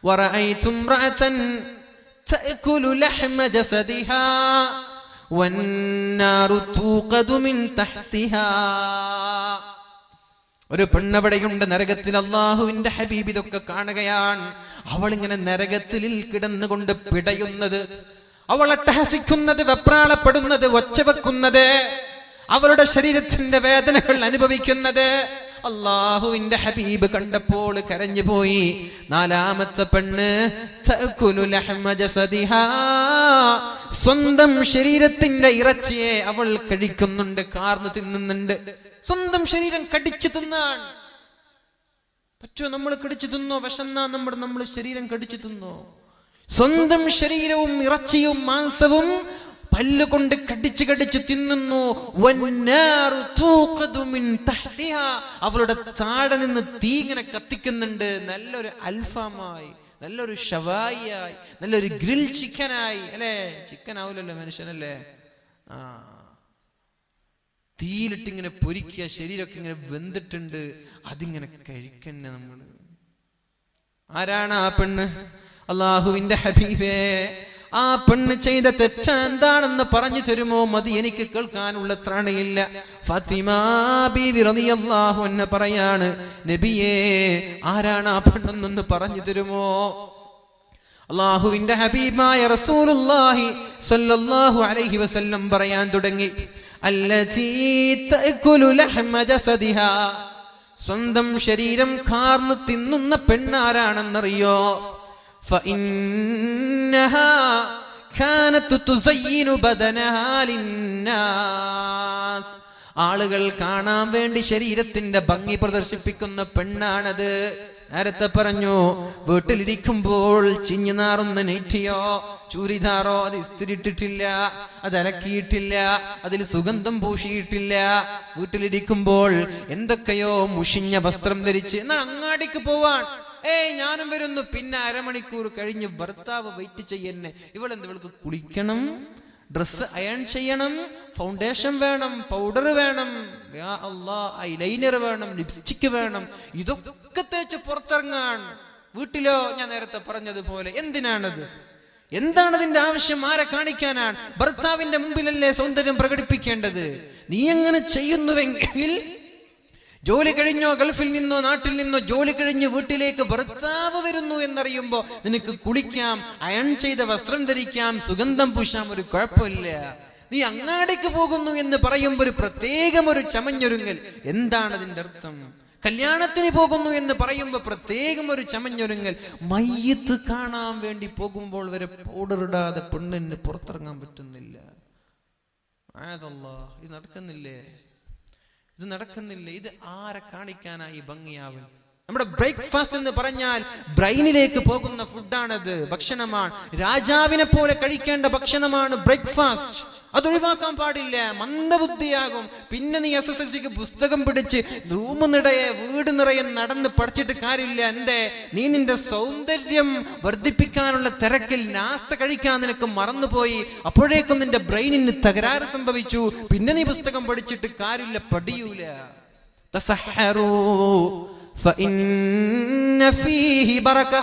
വറഅയ്തു ഇംറഅതൻ തഅകുലു ലഹ്മ ജസദിഹാ വന്നാറു തൂഖദു മിൻ തഹ്തിഹാ. ഒരു പെണ്ണവിടെയുണ്ട് നരകത്തിൽ. അല്ലാഹുവിന്റെ ഹബീബ് ഇതൊക്കെ കാണുകയാണ്. അവൾ ഇങ്ങനെ നരകത്തിൽ കിടന്നുകൊണ്ട് പിടയുന്നത്, അവൾ അട്ടഹസിക്കുന്നത്, വെപ്രാളപ്പെടുന്നത്, ഒച്ചവെക്കുന്നത്, അവളുടെ ശരീരത്തിന്റെ വേദനകൾ അനുഭവിക്കുന്നത് അല്ലാഹുവിന്റെ ഹബീബ് കണ്ടപ്പോൾ കരഞ്ഞുപോയി. നാലാമത്തെ പെണ്ണ് തഅകുലു ലഹ്മ ജസദിഹാ, സ്വന്തം ശരീരത്തിന്റെ ഇറച്ചിയെ അവൾ കഴിക്കുന്നുണ്ട്, കാർന്ന് തിന്നുന്നുണ്ട്. സ്വന്തം ശരീരം കടിച്ചു തിന്നാൻ പറ്റുമോ? നമ്മൾ കടിച്ചു തിന്നോ? വിശന്നാ നമ്മൾ ശരീരം കടിച്ചു തിന്നോ? സ്വന്തം ശരീരവും ഇറച്ചിയും മാംസവും പല്ലുകൊണ്ട് കടിച്ചു തിന്നുന്നു. അവളുടെ താഴെ നിന്ന് തീ ഇങ്ങനെ കത്തിക്കുന്നുണ്ട്. നല്ലൊരു അൽഫാമായി, നല്ലൊരു ഷവായിയായി, നല്ലൊരു ഗ്രിൽ ചിക്കനായി. അല്ലേ? ചിക്കൻ ആവില്ലല്ലോ മനുഷ്യനല്ലേ? തീയിലിട്ടിങ്ങനെ പൊരിക്കുക, ശരീരമൊക്കെ ഇങ്ങനെ വെന്തിട്ടുണ്ട്, അതിങ്ങനെ കഴിക്കന്നെ നമ്മൾ. ആരാണ് ആ പെണ്ണ്? അല്ലാഹുവിന്റെ ഹബീബേ, ആ പെണ്ണ് ചെയ്ത തെറ്റ എന്താണെന്ന് പറഞ്ഞു തരുമോ? മതി, എനിക്ക് കേൾക്കാനുള്ള ത്രാണിയില്ല. ഫാത്തിമ ബീവി റളിയല്ലാഹു അൻഹ പറയാണ്, നബിയേ, ആരാണ് ആ പെണ്ണെന്നൊന്ന് പറഞ്ഞു തരുമോ? അല്ലാഹുവിന്റെ ഹബീബായ റസൂലുള്ളാഹി സ്വല്ലല്ലാഹു അലൈഹി വസല്ലം പറയാൻ തുടങ്ങി, അല്ലതീ തഅകുലു ലഹ്മ ജസദിഹാ, സ്വന്തം ശരീരം കാർന്ന് തിന്നുന്ന പെണ്ണാരാണെന്നറിയോ? فإنها كانت تزين بدنها للناس, ആളുകൾ കാണാൻ വേണ്ടി ശരീരത്തിന്റെ ഭംഗി പ്രദർശിപ്പിക്കുന്ന പെണ്ണാണത്. നേരത്തെ പറഞ്ഞു, വീട്ടിലിരിക്കുമ്പോൾ ചിഞ്ഞു നാറുന്ന നെറ്റിയോ ചൂരിദാറോ അത് ഇസ്തിരിട്ടിട്ടില്ല, അത് അലക്കിയിട്ടില്ല, അതിൽ സുഗന്ധം പൂശിയിട്ടില്ല. വീട്ടിലിരിക്കുമ്പോൾ എന്തൊക്കെയോ മുഷിഞ്ഞ വസ്ത്രം ധരിച്ച് എന്നാൽ അങ്ങാടിക്ക് പോവാൻ, ഞാനും വരുന്നു. പിന്നെ അരമണിക്കൂർ കഴിഞ്ഞ് ഭർത്താവ് വെയിറ്റ് ചെയ്യുന്നേ. ഇവൾക്ക് കുളിക്കണം, ഡ്രസ് അയൺ ചെയ്യണം, ഫൗണ്ടേഷൻ വേണം, പൗഡർ വേണം, ഐലൈനർ വേണം, ലിപ്സ്റ്റിക് വേണം, ഇതൊക്കെ തേച്ച് പുറത്തിറങ്ങാൻ. വീട്ടിലോ ഞാൻ നേരത്തെ പറഞ്ഞതുപോലെ എന്തിനാണത്? എന്താണ് അതിന്റെ ആവശ്യം? ആരെ കാണിക്കാനാണ്? ഭർത്താവിന്റെ മുമ്പിലല്ലേ സൗന്ദര്യം പ്രകടിപ്പിക്കേണ്ടത്. നീ എങ്ങനെ ചെയ്യുന്നുവെങ്കിൽ ജോലി കഴിഞ്ഞോ, ഗൾഫിൽ നിന്നോ നാട്ടിൽ നിന്നോ ജോലി കഴിഞ്ഞ് വീട്ടിലേക്ക് ഭർത്താവ് വരുന്നു എന്നറിയുമ്പോ നിനക്ക് കുളിക്കാം, അയൺ ചെയ്ത വസ്ത്രം ധരിക്കാം, സുഗന്ധം പൂശാം, ഒരു കുഴപ്പമില്ല. നീ അങ്ങാടിക്ക് പോകുന്നു എന്ന് പറയുമ്പോ ഒരു പ്രത്യേകം ഒരു ചമഞ്ഞൊരുങ്ങൽ. എന്താണ് അതിന്റെ അർത്ഥം? കല്യാണത്തിന് പോകുന്നു എന്ന് പറയുമ്പോ പ്രത്യേകം ഒരു ചമഞ്ഞൊരുങ്ങൽ. മയ്യത്ത് കാണാൻ വേണ്ടി പോകുമ്പോൾ വരെ പൗഡർ ഇടാതെ പെണ്ണിന് പുറത്തിറങ്ങാൻ പറ്റുന്നില്ല. ഇത് നടക്കുന്നില്ലേ? ഇത് നടക്കുന്നില്ല. ഇത് ആരെ കാണിക്കാനായി ഭംഗിയാവും? നമ്മുടെ ബ്രേക്ക്ഫാസ്റ്റ് എന്ന് പറഞ്ഞാൽ ബ്രെയിനിലേക്ക് പോകുന്ന ഫുഡാണത്, ഭക്ഷണമാണ്. രാജാവിനെ പോലെ കഴിക്കേണ്ട ഭക്ഷണമാണ് ബ്രേക്ക്ഫാസ്റ്റ്. അതൊഴിവാക്കാൻ പാടില്ല. മന്ദബുദ്ധിയാകും. പിന്നെ നീ SSLCക്ക് പുസ്തകം പിടിച്ച് റൂം നിറയെ വീട് നിറയെ നടന്ന് പഠിച്ചിട്ട് കാര്യമില്ല. എന്തേ? നീ നിന്റെ സൗന്ദര്യം വർദ്ധിപ്പിക്കാനുള്ള തിരക്കിൽ നാസ്ത കഴിക്കാൻ നിനക്ക് മറന്നുപോയി. അപ്പോഴേക്കും നിന്റെ ബ്രെയിനിന് തകരാറ് സംഭവിച്ചു. പിന്നെ നീ പുസ്തകം പഠിച്ചിട്ട് കാര്യമില്ല, പഠിയൂല. തസഹറൂ ഫഇന്ന ഫീഹി ബറക.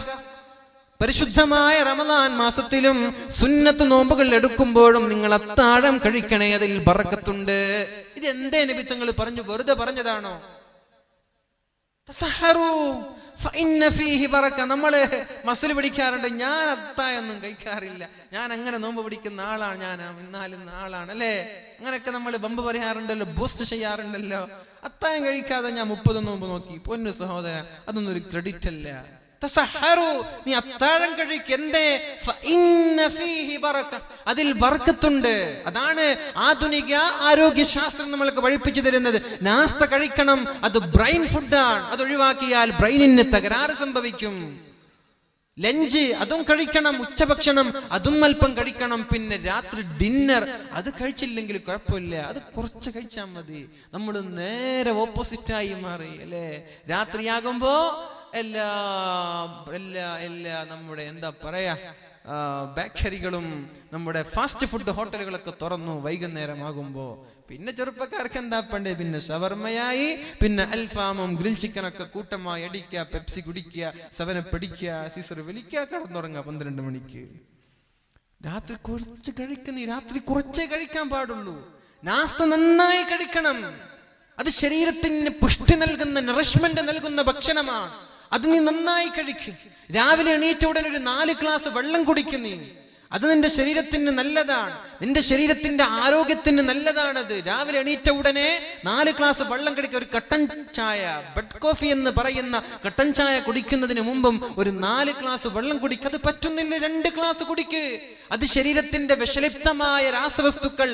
പരിശുദ്ധമായ റമദാൻ മാസത്തിലും സുന്നത്ത് നോമ്പുകൾ എടുക്കുമ്പോഴും നിങ്ങൾ അത്താഴം കഴിക്കണേ, അതിൽ ബറക്കത്തുണ്ട്. ഇത് എന്തേ നബി തങ്ങൾ പറഞ്ഞു? വെറുതെ പറഞ്ഞതാണോ? തസഹറൂ ഫഇന്ന ഫീഹി ബറക. നമ്മള് മസിൽ പിടിക്കാറുണ്ട്. ഞാൻ അത്താഴൊന്നും കഴിക്കാറില്ല, ഞാൻ അങ്ങനെ നോമ്പ് പിടിക്കുന്ന ആളാണ്, ഞാൻ ഇന്നാലും ആളാണ്, അല്ലേ? അങ്ങനെയൊക്കെ നമ്മൾ ബമ്പ് പറയാറുണ്ടല്ലോ, ബൂസ്റ്റ് ചെയ്യാറുണ്ടല്ലോ. അത്താഴം കഴിക്കാതെ ഞാൻ 30 നോമ്പ് നോക്കി. പൊന്നു സഹോദര, അതൊന്നും ഒരു ക്രെഡിറ്റ് അല്ല. തസഹറു, നീ അത്താഴം കഴിക്ക്. എന്തേ? ഫഇന്ന ഫീഹി ബറക, അതിൽ ബർക്കത്തുണ്ട്. അതാണ് ആധുനിക ആരോഗ്യശാസ്ത്രം നമ്മൾക്ക് പഠിപ്പിച്ചു തരുന്നത്. നാസ്ത കഴിക്കണം, അത് ബ്രെയിൻ ഫുഡാണ്. അത് ഒഴിവാക്കിയാൽ ബ്രെയിനിന് തകരാറ് സംഭവിക്കും. ലഞ്ച് അതും കഴിക്കണം, ഉച്ചഭക്ഷണം അതും അല്പം കഴിക്കണം. പിന്നെ രാത്രി ഡിന്നർ അത് കഴിച്ചില്ലെങ്കിൽ കുഴപ്പമില്ല, അത് കുറച്ച് കഴിച്ചാൽ മതി. നമ്മൾ നേരെ ഓപ്പോസിറ്റായി മാറി അല്ലേ? രാത്രിയാകുമ്പോ എല്ലാ നമ്മുടെ എന്താ പറയാ ബേക്കറികളും നമ്മുടെ ഫാസ്റ്റ് ഫുഡ് ഹോട്ടലുകളൊക്കെ തുറന്നു വൈകുന്നേരമാകുമ്പോ. പിന്നെ ചെറുപ്പക്കാർക്ക് എന്താ പണ്ടേ? പിന്നെ ഷവർമയായി, പിന്നെ അൽഫാമും ഗ്രിൽ ചിക്കനൊക്കെ കൂട്ടമായി അടിക്കുക, പെപ്സി കുടിക്കുക, സെവനപ്പ് അടിക്കുക, സീസർ വലിക്കുക, കടന്നുറങ്ങുക 12 മണിക്ക്. രാത്രി കുറച്ച് കഴിക്കുന്ന, രാത്രി കുറച്ചേ കഴിക്കാൻ പാടുള്ളൂ. നാസ്ത നന്നായി കഴിക്കണം. അത് ശരീരത്തിന് പുഷ്ടി നൽകുന്ന, നറിഷ്മെന്റ് നൽകുന്ന ഭക്ഷണമാണ്. അത് നീ നന്നായി കഴിക്കും. രാവിലെ എണീറ്റ ഉടനെ ഒരു 4 ഗ്ലാസ് വെള്ളം കുടിക്കുന്നീ, അത് നിന്റെ ശരീരത്തിന് നല്ലതാണ്, നിന്റെ ശരീരത്തിന്റെ ആരോഗ്യത്തിന് നല്ലതാണത്. രാവിലെ എണീറ്റ ഉടനെ 4 ഗ്ലാസ് വെള്ളം കുടിക്കുക. ഒരു കട്ടൻ ചായ, ബെഡ് കോഫി എന്ന് പറയുന്ന കട്ടൻ ചായ കുടിക്കുന്നതിന് മുമ്പും ഒരു 4 ഗ്ലാസ് വെള്ളം കുടിക്കുക. അത് പറ്റുന്നില്ല, 2 ഗ്ലാസ് കുടിക്ക്. അത് ശരീരത്തിന്റെ വിഷലിപ്തമായ രാസവസ്തുക്കൾ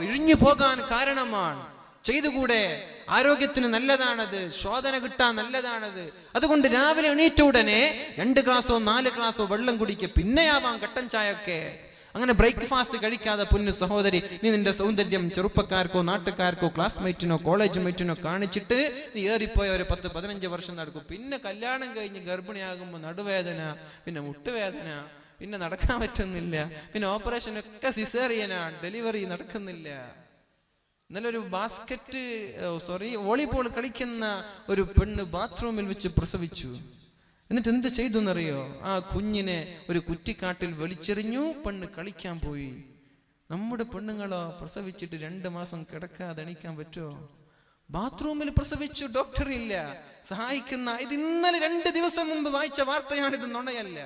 ഇഴിഞ്ഞു പോകാൻ കാരണമാണ്. ചെയ്തുകൂടെ? ആരോഗ്യത്തിന് നല്ലതാണത്, ശോധന കിട്ടാൻ നല്ലതാണത്. അതുകൊണ്ട് രാവിലെ എണീറ്റ ഉടനെ 2 ഗ്ലാസോ 4 ഗ്ലാസോ വെള്ളം കുടിക്കുക. പിന്നെയാവാം കട്ടൻ ചായ ഒക്കെ. അങ്ങനെ ബ്രേക്ക്ഫാസ്റ്റ് കഴിക്കാതെ പൊന്നു സഹോദരി, നീ നിന്റെ സൗന്ദര്യം ചെറുപ്പക്കാർക്കോ നാട്ടുകാർക്കോ ക്ലാസ്മേറ്റിനോ കോളേജ് മേറ്റിനോ കാണിച്ചിട്ട് നീ ഏറിപ്പോയ ഒരു 10-15 വർഷം നടക്കും. പിന്നെ കല്യാണം കഴിഞ്ഞ് ഗർഭിണിയാകുമ്പോൾ നടുവേദന, പിന്നെ മുട്ടുവേദന, പിന്നെ നടക്കാൻ പറ്റുന്നില്ല, പിന്നെ ഓപ്പറേഷൻ ഒക്കെ സിസേറിയനാണ്, ഡെലിവറി നടക്കുന്നില്ല. ഇന്നലെ ഒരു വോളിബോൾ കളിക്കുന്ന ഒരു പെണ്ണ് ബാത്റൂമിൽ വെച്ച് പ്രസവിച്ചു. എന്നിട്ട് എന്ത് ചെയ്തു എന്നറിയോ? ആ കുഞ്ഞിനെ ഒരു കുറ്റിക്കാട്ടിൽ വലിച്ചെറിഞ്ഞു, പെണ്ണ് കളിക്കാൻ പോയി. നമ്മുടെ പെണ്ണുങ്ങളോ പ്രസവിച്ചിട്ട് 2 മാസം കിടക്കാതെ എണീക്കാൻ പറ്റുമോ? ബാത്റൂമിൽ പ്രസവിച്ചു, ഡോക്ടർ ഇല്ല സഹായിക്കുന്ന. ഇത് ഇന്നലെ 2 ദിവസം മുമ്പ് വായിച്ച വാർത്തയാണ്, ഇത് നുണയല്ല.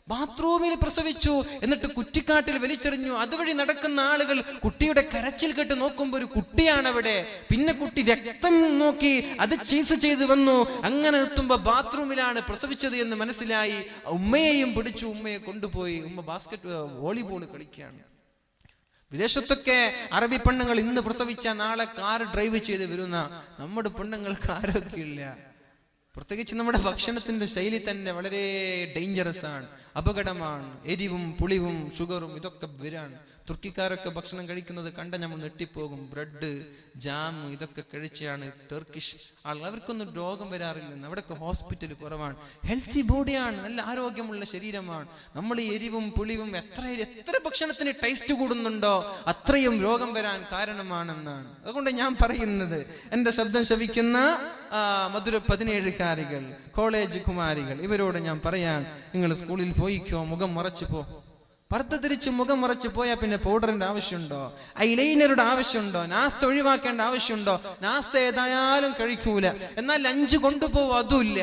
ബാത്റൂമിൽ പ്രസവിച്ചു, എന്നിട്ട് കുറ്റിക്കാട്ടിൽ വലിച്ചെറിഞ്ഞു. അതുവഴി നടക്കുന്ന ആളുകൾ കുട്ടിയുടെ കരച്ചിൽ കേട്ട് നോക്കുമ്പോൾ ഒരു കുട്ടിയാണ് അവിടെ. പിന്നെ കുട്ടി രക്തം നോക്കി അത് ചീസ് ചെയ്ത് വന്നു. അങ്ങനെ എത്തുമ്പോ ബാത്റൂമിലാണ് പ്രസവിച്ചത് എന്ന് മനസ്സിലായി. ഉമ്മയെയും പിടിച്ചു, ഉമ്മയെ കൊണ്ടുപോയി. ഉമ്മ വോളിബോൾ കളിക്കുകയാണ്. വിദേശത്തൊക്കെ അറബി പെണ്ണുങ്ങൾ ഇന്ന് പ്രസവിച്ച നാളെ കാർ ഡ്രൈവ് ചെയ്ത് വരുന്ന നമ്മുടെ പെണ്ണുങ്ങൾക്ക് ആരോഗ്യമില്ല. പ്രത്യേകിച്ച് നമ്മുടെ ഭക്ഷണത്തിന്റെ ശൈലി തന്നെ വളരെ ഡേഞ്ചറസ് ആണ്, അപകടമാണ്. എരിവും പുളിവും ഷുഗറും ഇതൊക്കെ വരാണ്. തുർക്കിക്കാരൊക്കെ ഭക്ഷണം കഴിക്കുന്നത് കണ്ട നമ്മൾ നെട്ടിപ്പോകും. ബ്രെഡ്, ജാം ഇതൊക്കെ കഴിച്ചാണ് ടർക്കിഷ് ആളുകൾ. അവർക്കൊന്നും രോഗം വരാറില്ലെന്ന്. അവിടെയൊക്കെ ഹോസ്പിറ്റൽ കുറവാണ്. ഹെൽത്തി ബോഡിയാണ്, നല്ല ആരോഗ്യമുള്ള ശരീരമാണ്. നമ്മൾ ഈ എരിവും പുളിവും എത്ര ഭക്ഷണത്തിന് ടേസ്റ്റ് കൂടുന്നുണ്ടോ അത്രയും രോഗം വരാൻ കാരണമാണെന്നാണ്. അതുകൊണ്ട് ഞാൻ പറയുന്നത്, എന്റെ ശബ്ദം ശ്രവിക്കുന്ന മധുര 17കാരികൾ, കോളേജ് കുമാരികൾ, ഇവരോട് ഞാൻ പറയാൻ, നിങ്ങൾ സ്കൂളിൽ പോയിക്കോ, മുഖം മറച്ചു പോ. പർദ്ദ ധരിച്ച് മുഖം മറച്ചു പോയാൽ പിന്നെ പൗഡറിന്റെ ആവശ്യമുണ്ടോ? ഐലൈനറുടെ ആവശ്യമുണ്ടോ? നാസ്ത ഒഴിവാക്കേണ്ട ആവശ്യമുണ്ടോ? നാസ്ത ഏതായാലും കഴിക്കൂല, എന്നാൽ ലഞ്ച് കൊണ്ടുപോകും, അതുമില്ല.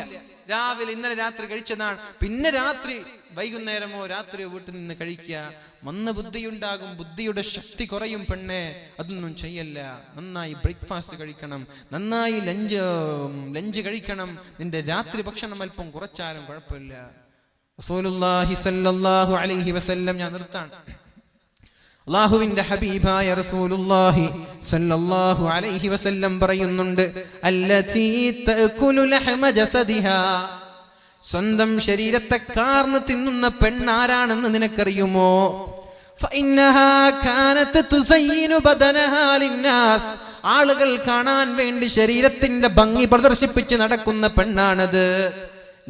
രാവിലെ ഇന്നലെ രാത്രി കഴിച്ചതാണ്, പിന്നെ രാത്രി വൈകുന്നേരമോ രാത്രിയോ വീട്ടിൽ നിന്ന് കഴിക്കുക. മന്ദബുദ്ധിയുണ്ടാകും, ബുദ്ധിയുടെ ശക്തി കുറയും. പെണ്ണെ, അതൊന്നും ചെയ്യല്ല. നന്നായി ബ്രേക്ക്ഫാസ്റ്റ് കഴിക്കണം, നന്നായി ലഞ്ച് കഴിക്കണം. നിന്റെ രാത്രി ഭക്ഷണം അല്പം കുറച്ചാലും കുഴപ്പമില്ല. റസൂലുള്ളാഹി സ്വല്ലല്ലാഹു അലൈഹി വസല്ലം, ഞാൻ നിർത്താണ്, അല്ലാഹുവിന്റെ ഹബീബായ റസൂലുള്ളാഹി സ്വല്ലല്ലാഹു അലൈഹി വസല്ലം പറയുന്നുണ്ട്, അല്ലതീ തഅകുലു ലഹമ ജസദിഹാ, സ്വന്തം ശരീരത്തെ കാർന്ന് തിന്നുന്ന പെണ്ണാരാണെന്ന് നിനക്കറിയുമോ? ഫഇന്നഹാ കാനത് തുസയ്യിനു ബദനഹാ ലിന്നാസ്, ആളുകൾ കാണാൻ വേണ്ടി ശരീരത്തിന്റെ ഭംഗി പ്രദർശിപ്പിച്ച് നടക്കുന്ന പെണ്ണാണത്.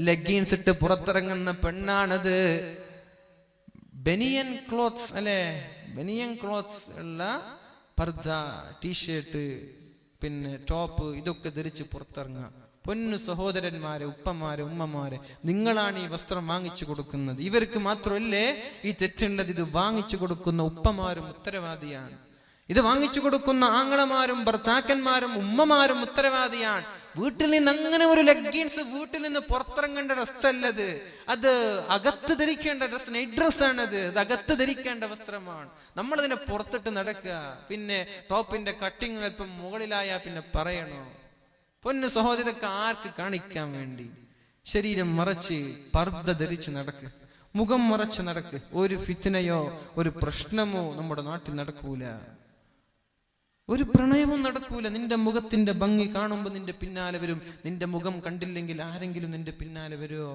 ലെഗിൻസ് ഇട്ട് പുറത്തിറങ്ങുന്ന പെണ്ണാണത്. ബനിയൻ ക്ലോത്ത്സ് അല്ലെ, ബനിയൻ ക്ലോത്ത്സ് ഉള്ള പർദ്ദ, ടീഷർട്ട്, പിന്നെ ടോപ്പ്, ഇതൊക്കെ ധരിച്ച് പുറത്തിറങ്ങുക. പൊന്നു സഹോദരന്മാരെ, ഉപ്പമാരെ, ഉമ്മമാരെ, നിങ്ങളാണ് ഈ വസ്ത്രം വാങ്ങിച്ചു കൊടുക്കുന്നത്. ഇവർക്ക് മാത്രമല്ലേ ഈ തെറ്റുള്ളത്? ഇത് വാങ്ങിച്ചു കൊടുക്കുന്ന ഉപ്പമാരും ഉത്തരവാദിയാണ്. ഇത് വാങ്ങിച്ചു കൊടുക്കുന്ന ആങ്ങളമാരും ഭർത്താക്കന്മാരും ഉമ്മമാരും ഉത്തരവാദിയാണ്. വീട്ടിൽ നിന്ന് അങ്ങനെ ഒരു ലെഗിൻസ് വീട്ടിൽ നിന്ന് പുറത്തിറങ്ങേണ്ട ഡ്രസ്സല്ലത്, അത് അകത്ത് ധരിക്കേണ്ട ഡ്രസ്, നൈറ്റ് ഡ്രസ് ആണത്. അത് അകത്ത് ധരിക്കേണ്ട വസ്ത്രമാണ്. നമ്മളതിനെ പുറത്തിട്ട് നടക്കുക. പിന്നെ ടോപ്പിന്റെ കട്ടിങ് അല്പം മുകളിലായ പിന്നെ പറയണോ? പൊന്നു സഹോദരൊക്കെ ആർക്ക് കാണിക്കാൻ വേണ്ടി? ശരീരം മറച്ച് പർദ്ദ ധരിച്ച് നടക്ക്, മുഖം മറച്ച് നടക്ക്. ഒരു ഫിത്നയോ ഒരു പ്രശ്നമോ നമ്മുടെ നാട്ടിൽ നടക്കൂല, ഒരു പ്രണയവും നടക്കൂല. നിന്റെ മുഖത്തിന്റെ ഭംഗി കാണുമ്പോൾ നിന്റെ പിന്നാലെ വരും. നിന്റെ മുഖം കണ്ടില്ലെങ്കിൽ ആരെങ്കിലും നിന്റെ പിന്നാലെ വരുമോ?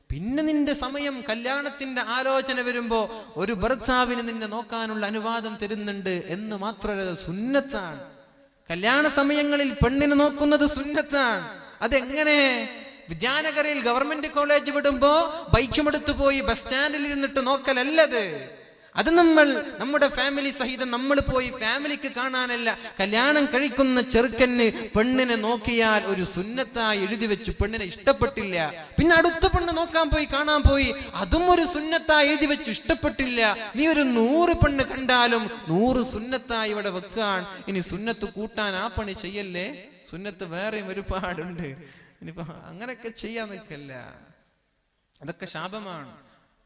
പിന്നെ നിന്റെ സമയം കല്യാണത്തിന്റെ ആലോചന വരുമ്പോ ഒരു ഭർത്താവിന് നിന്നെ നോക്കാനുള്ള അനുവാദം തരുന്നുണ്ട് എന്ന് മാത്രമല്ല, സുന്നത്താണ്. കല്യാണ സമയങ്ങളിൽ പെണ്ണിനെ നോക്കുന്നത് സുന്നത്താണ്. അതെങ്ങനെ? വിദ്യാനഗറിൽ ഗവൺമെന്റ് കോളേജ് വിടുമ്പോ ബൈക്കുമെടുത്തു പോയി ബസ് സ്റ്റാൻഡിൽ ഇരുന്നിട്ട് നോക്കലല്ലത്. അത് നമ്മുടെ ഫാമിലി സഹിതം നമ്മൾ പോയി ഫാമിലിക്ക് കാണാനല്ല. കല്യാണം കഴിക്കുന്ന ചെറുക്കന് പെണ്ണിനെ നോക്കിയാൽ ഒരു സുന്നത്തായി എഴുതി വെച്ചു. പെണ്ണിനെ ഇഷ്ടപ്പെട്ടില്ല, പിന്നെ അടുത്ത പെണ്ണ് നോക്കാൻ പോയി, കാണാൻ പോയി, അതും ഒരു സുന്നത്തായി എഴുതി വെച്ചു. ഇഷ്ടപ്പെട്ടില്ല, നീ ഒരു 100 പെണ്ണ് കണ്ടാലും 100 സുന്നത്തായി ഇവിടെ വെക്കാൻ. ഇനി സുന്നത്ത് കൂട്ടാൻ ആ പണി ചെയ്യല്ലേ. സുന്നത്ത് വേറെയും ഒരുപാടുണ്ട്. ഇനിയിപ്പോ അങ്ങനെയൊക്കെ ചെയ്യാൻ നിൽക്കല്ല, അതൊക്കെ ശാപമാണ്.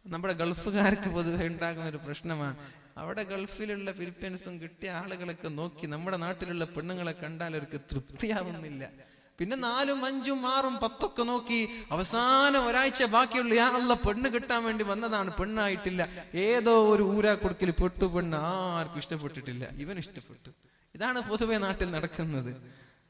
നമ്മുടെ ഗൾഫുകാർക്ക് പൊതുവെ ഉണ്ടാകുന്ന ഒരു പ്രശ്നമാണ്. അവിടെ ഗൾഫിലുള്ള ഫിലിപ്പീൻസും കിട്ടിയ ആളുകളൊക്കെ നോക്കി നമ്മുടെ നാട്ടിലുള്ള പെണ്ണുങ്ങളെ കണ്ടാൽ അവർക്ക് തൃപ്തിയാവുന്നില്ല. പിന്നെ 4, 5, 6, 10 നോക്കി അവസാനം ഒരാഴ്ച ബാക്കിയുള്ള അല്ല പെണ്ണ് കിട്ടാൻ വേണ്ടി വന്നതാണ്, പെണ്ണായിട്ടില്ല. ഏതോ ഒരു ഊരാ കൊടുക്കൽ പെട്ടു, പെണ്ണ് ആർക്കും ഇഷ്ടപ്പെട്ടിട്ടില്ല, ഇവൻ ഇഷ്ടപ്പെട്ടു. ഇതാണ് പൊതുവെ നാട്ടിൽ നടക്കുന്നത്.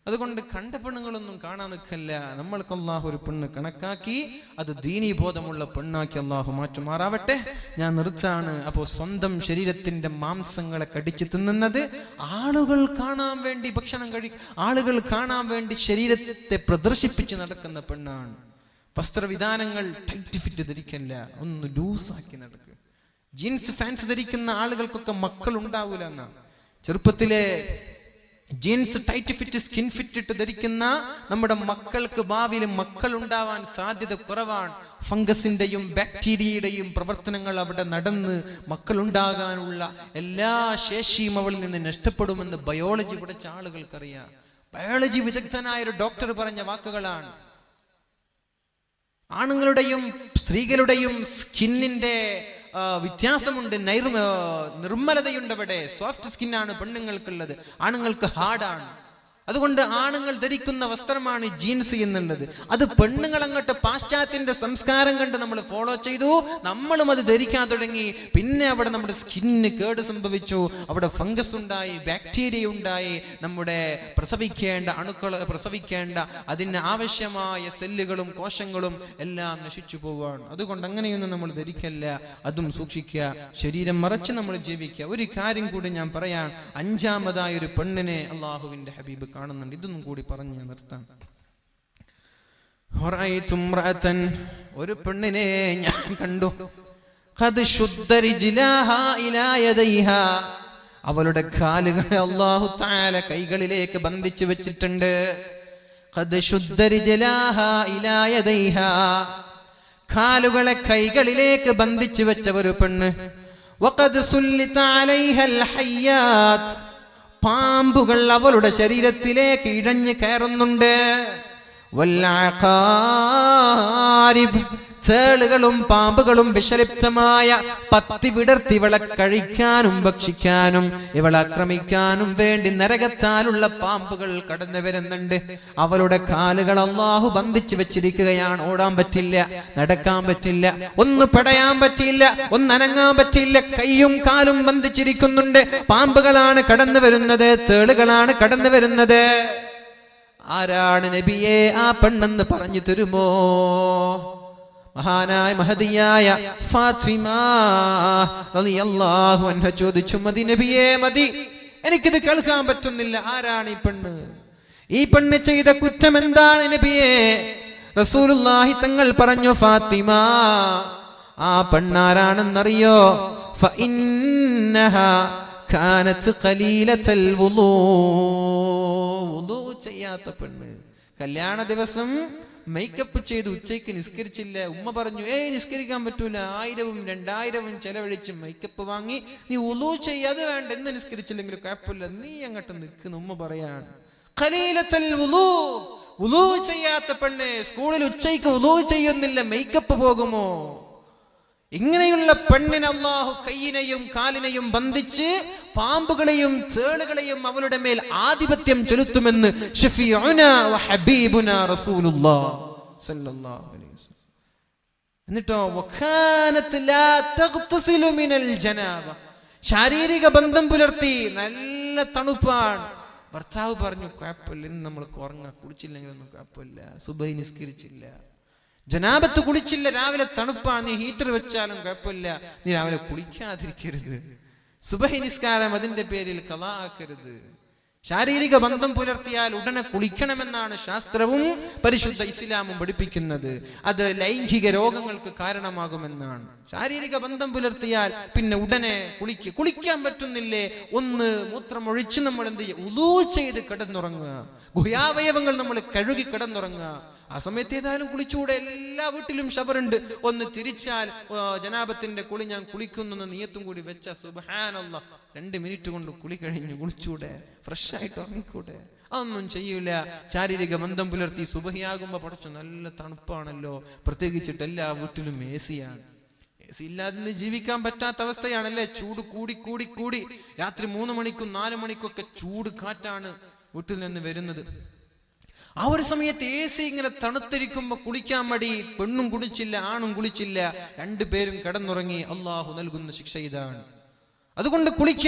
അതുകൊണ്ട് കണ്ട പെണ്ണുങ്ങളൊന്നും കാണാൻ നിൽക്കല്ല. നമ്മൾക്ക് അല്ലാഹു ഒരു പെണ്ണ് കണക്കാക്കി അത് ദീനീ ബോധമുള്ള പെണ്ണാക്കി അല്ലാഹു മാറ്റുമാറാവട്ടെ. ഞാൻ നിർത്താണ്. അപ്പോ സ്വന്തം ശരീരത്തിന്റെ മാംസങ്ങളെ കടിച്ചു തിന്നുന്നത് ആളുകൾ കാണാൻ വേണ്ടി ഭക്ഷണം ആളുകൾ കാണാൻ വേണ്ടി ശരീരത്തെ പ്രദർശിപ്പിച്ച് നടക്കുന്ന പെണ്ണാണ്. വസ്ത്രവിധാനങ്ങൾ ടൈറ്റ് ഫിറ്റ് ധരിക്കല്ല, ഒന്ന് ലൂസാക്കി നടക്കുക. ജീൻസ് ഫാൻസ് ധരിക്കുന്ന ആളുകൾക്കൊക്കെ മക്കൾ ഉണ്ടാവൂല എന്നാണ്. ചെറുപ്പത്തിലെ jeans tight fit skin fit ഇട്ട് ധരിക്കുന്ന നമ്മുടെ മക്കൾക്ക് ഭാവിയിൽ മക്കൾ ഉണ്ടാവാൻ സാധ്യത കുറവാണ്. ഫംഗസിന്റെയും ബാക്ടീരിയയുടെയും പ്രവർത്തനങ്ങൾ അവിടെ നടന്ന് മക്കൾ ഉണ്ടാകാനുള്ള എല്ലാ ശേഷിയും അവളിൽ നിന്ന് നഷ്ടപ്പെടുമെന്ന് ബയോളജി പഠിച്ച ആളുകൾക്കറിയാം. ബയോളജി വിദഗ്ധനായ ഒരു ഡോക്ടർ പറഞ്ഞ വാക്കുകളാണ്. ആണുങ്ങളുടെയും സ്ത്രീകളുടെയും സ്കിന്നിന്റെ വ്യത്യാസമുണ്ട്, നിർമ്മലതയുണ്ട്. അവിടെ സോഫ്റ്റ് സ്കിന്നാണ് പെണ്ണുങ്ങൾക്കുള്ളത്, ആണുങ്ങൾക്ക് ഹാർഡാണ്. അതുകൊണ്ട് ആണുങ്ങൾ ധരിക്കുന്ന വസ്ത്രമാണ് ജീൻസ് എന്നുള്ളത്. അത് പെണ്ണുങ്ങൾ അങ്ങോട്ട് പാശ്ചാത്യന്റെ സംസ്കാരം കണ്ട് നമ്മൾ ഫോളോ ചെയ്തു, നമ്മളും അത് ധരിക്കാൻ തുടങ്ങി. പിന്നെ അവിടെ നമ്മുടെ സ്കിന്നിന് കേട് സംഭവിച്ചു, അവിടെ ഫംഗസ് ഉണ്ടായി, ബാക്ടീരിയ ഉണ്ടായി, നമ്മുടെ പ്രസവിക്കേണ്ട അതിന് ആവശ്യമായ സെല്ലുകളും കോശങ്ങളും എല്ലാം നശിച്ചു പോവാണ്. അതുകൊണ്ട് അങ്ങനെയൊന്നും നമ്മൾ ധരിക്കല്ല, അതും സൂക്ഷിക്കുക. ശരീരം മറച്ച് നമ്മൾ ജീവിക്കുക. ഒരു കാര്യം കൂടി ഞാൻ പറയാൻ, 5ാമതായ ഒരു പെണ്ണിനെ അള്ളാഹുവിന്റെ ഹബീബ് കാണുന്നുണ്ട്. ഇതൊന്നും കൂടി പറഞ്ഞ് ഞാൻ നിർത്താം. ഒരു പെണ്ണിനെ ഞാൻ കണ്ടു. അവളുടെ കാലുകളെ അല്ലാഹു തആല കൈകളിലേക്ക് ബന്ധിച്ചു വെച്ചിട്ടുണ്ട്. കാലുകളെ കൈകളിലേക്ക് ബന്ധിച്ചു വെച്ച ഒരു പെണ്ണ്. പാമ്പുകൾ അവളുടെ ശരീരത്തിലേക്ക് ഇഴഞ്ഞു കയറുന്നുണ്ട്. ചേളുകളും പാമ്പുകളും വിഷലിപ്തമായ പത്തി വിടർത്തി ഇവളെ കഴിക്കാനും ഭക്ഷിക്കാനും ഇവളെ ആക്രമിക്കാനും വേണ്ടി നരകത്താലുള്ള പാമ്പുകൾ കടന്നു വരുന്നുണ്ട്. അവളുടെ കാലുകൾ അല്ലാഹു ബന്ധിച്ചു വെച്ചിരിക്കുകയാണ്. ഓടാൻ പറ്റില്ല, നടക്കാൻ പറ്റില്ല, ഒന്ന് പടയാൻ പറ്റില്ല, ഒന്ന് അനങ്ങാൻ പറ്റില്ല. കൈയും കാലും ബന്ധിച്ചിരിക്കുന്നുണ്ട്. പാമ്പുകളാണ് കടന്നു വരുന്നത്, തേളുകളാണ് കടന്നു വരുന്നത്. ആരാണ് നബിയെ ആ പെണ്ണെന്ന് പറഞ്ഞു തരുമോ? മഹാനായ മഹദിയായ ഫാത്തിമ റളിയല്ലാഹു അൻഹ ചോദിച്ചു, മതി നബിയേ, മതി, എനിക്കിത് കേൾക്കാൻ പറ്റുന്നില്ല. ആരാണ് ഈ പെണ്ണ്? ഈ പെണ്ണ് ചെയ്ത കുറ്റം എന്താണ് നബിയേ? റസൂലുള്ളാഹി തങ്ങൾ പറഞ്ഞു, ഫാത്തിമ, ആ പെണ്ണാരാണെന്നറിയോ? ഫഇന്നഹാ കാനത് ഖലീലത്തുൽ വുളൂ. വുളൂ ചെയ്യാത്ത പെണ്ണ്, കല്യാണ ദിവസം മേക്കപ്പ് ചെയ്ത് ഉച്ചയ്ക്ക് നിസ്കരിച്ചില്ല. ഉമ്മ പറഞ്ഞു, നിസ്കരിക്കാൻ പറ്റൂല, 1000ഉം 2000ഉം ചെലവഴിച്ച് മേക്കപ്പ് വാങ്ങി നീ വുളൂ ചെയ്യാതെ വേണ്ട, എന്ന് നിസ്കരിച്ചില്ലെങ്കിലും കുഴപ്പമില്ല, നീ അങ്ങോട്ട് നിൽക്കുന്ന ഉമ്മ പറയാണ്. ഖലീലത്തുൽ വുളൂ, വുളൂ ചെയ്യാത്ത പെണ്ണ് സ്കൂളിൽ ഉച്ചയ്ക്ക് വുളൂ ചെയ്യുന്നില്ല, മേക്കപ്പ് പോകുമോ? ഇങ്ങനെയുള്ള പെണ്ണിന് അല്ലാഹു കൈയിനെയും കാലിനെയും ബന്ധിച്ച് പാമ്പുകളെയും തേളുകളെയും അവളുടെ മേൽ ആധിപത്യം ചെലുത്തുമെന്ന് ഷഫീഉനാ വ ഹബീബുനാ റസൂലുള്ളാഹ് സല്ലല്ലാഹു അലൈഹി വസല്ലം. എന്നിട്ടോ വഖാനത് ലാ തഗ്തസിലു മിനൽ ജനാബ, ശാരീരിക ബന്ധം പുലർത്തി, നല്ല തണുപ്പാണ്. ഭർത്താവ് പറഞ്ഞു കുഴപ്പമില്ല, ഇന്ന് നമ്മൾ ഉറങ്ങാം, കുളിച്ചില്ലെങ്കിലൊന്നും കുഴപ്പമില്ല. സുബഹി നിസ്കരിച്ചില്ല, ജനാബത്ത് കുളിച്ചില്ല, രാവിലെ തണുപ്പാണ്, നീ ഹീറ്റർ വെച്ചാലും കുഴപ്പമില്ല, നീ രാവിലെ കുളിക്കാതിരിക്കരുത്. സുബഹി നിസ്കാരം അതിന്റെ പേരിൽ ഖളാ ആക്കരുത്. ശാരീരിക ബന്ധം പുലർത്തിയാൽ ഉടനെ കുളിക്കണമെന്നാണ് ശാസ്ത്രവും പരിശുദ്ധ ഇസ്ലാമും പഠിപ്പിക്കുന്നത്. അത് ലൈംഗിക രോഗങ്ങൾക്ക് കാരണമാകുമെന്നാണ്. ശാരീരിക ബന്ധം പുലർത്തിയാൽ പിന്നെ ഉടനെ കുളിക്കാൻ പറ്റുന്നില്ലേ, ഒന്ന് മൂത്രമൊഴിച്ച് നമ്മൾ എന്ത് ചെയ്യുക, ഉളൂ ചെയ്ത് കിടന്നുറങ്ങുക, ഗുഹ്യാവയവങ്ങൾ നമ്മൾ കഴുകി കിടന്നുറങ്ങുക. ആ സമയത്ത് ഏതായാലും കുളിച്ചൂടെ, എല്ലാ വീട്ടിലും ഷവറുണ്ട്, ഒന്ന് തിരിച്ചാൽ ജനാബത്തിന്റെ കുളി ഞാൻ കുളിക്കുന്നു നീയത്തും കൂടി വെച്ച സുബ്ഹാനല്ലാഹ് 2 മിനിറ്റ് കൊണ്ട് കുളി കഴിഞ്ഞു, കുളിച്ചൂടെ, ഫ്രഷ് ആയിട്ട് ഉറങ്ങിക്കൂടെ? അതൊന്നും ചെയ്യൂല. ശാരീരിക ബന്ധം പുലർത്തി സുബഹിയാകുമ്പോ പടച്ചു നല്ല തണുപ്പാണല്ലോ, പ്രത്യേകിച്ചിട്ട് എല്ലാ വീട്ടിലും AC ആണ്. AC ഇല്ലാതെ ജീവിക്കാൻ പറ്റാത്ത അവസ്ഥയാണല്ലേ. ചൂട് കൂടി കൂടി കൂടി രാത്രി 3 മണിക്കും 4 മണിക്കും ഒക്കെ ചൂട് കാറ്റാണ് വീട്ടിൽ നിന്ന് വരുന്നത്. ആ ഒരു സമയത്ത് AC ഇങ്ങനെ തണുത്തിരിക്കുമ്പോ കുളിക്കാൻ മടി, പെണ്ണും കുളിച്ചില്ല, ആണും കുളിച്ചില്ല, 2 പേരും കിടന്നുറങ്ങി. അള്ളാഹു നൽകുന്ന ശിക്ഷ ഇതാണ്. അതുകൊണ്ട് കുളിക്ക.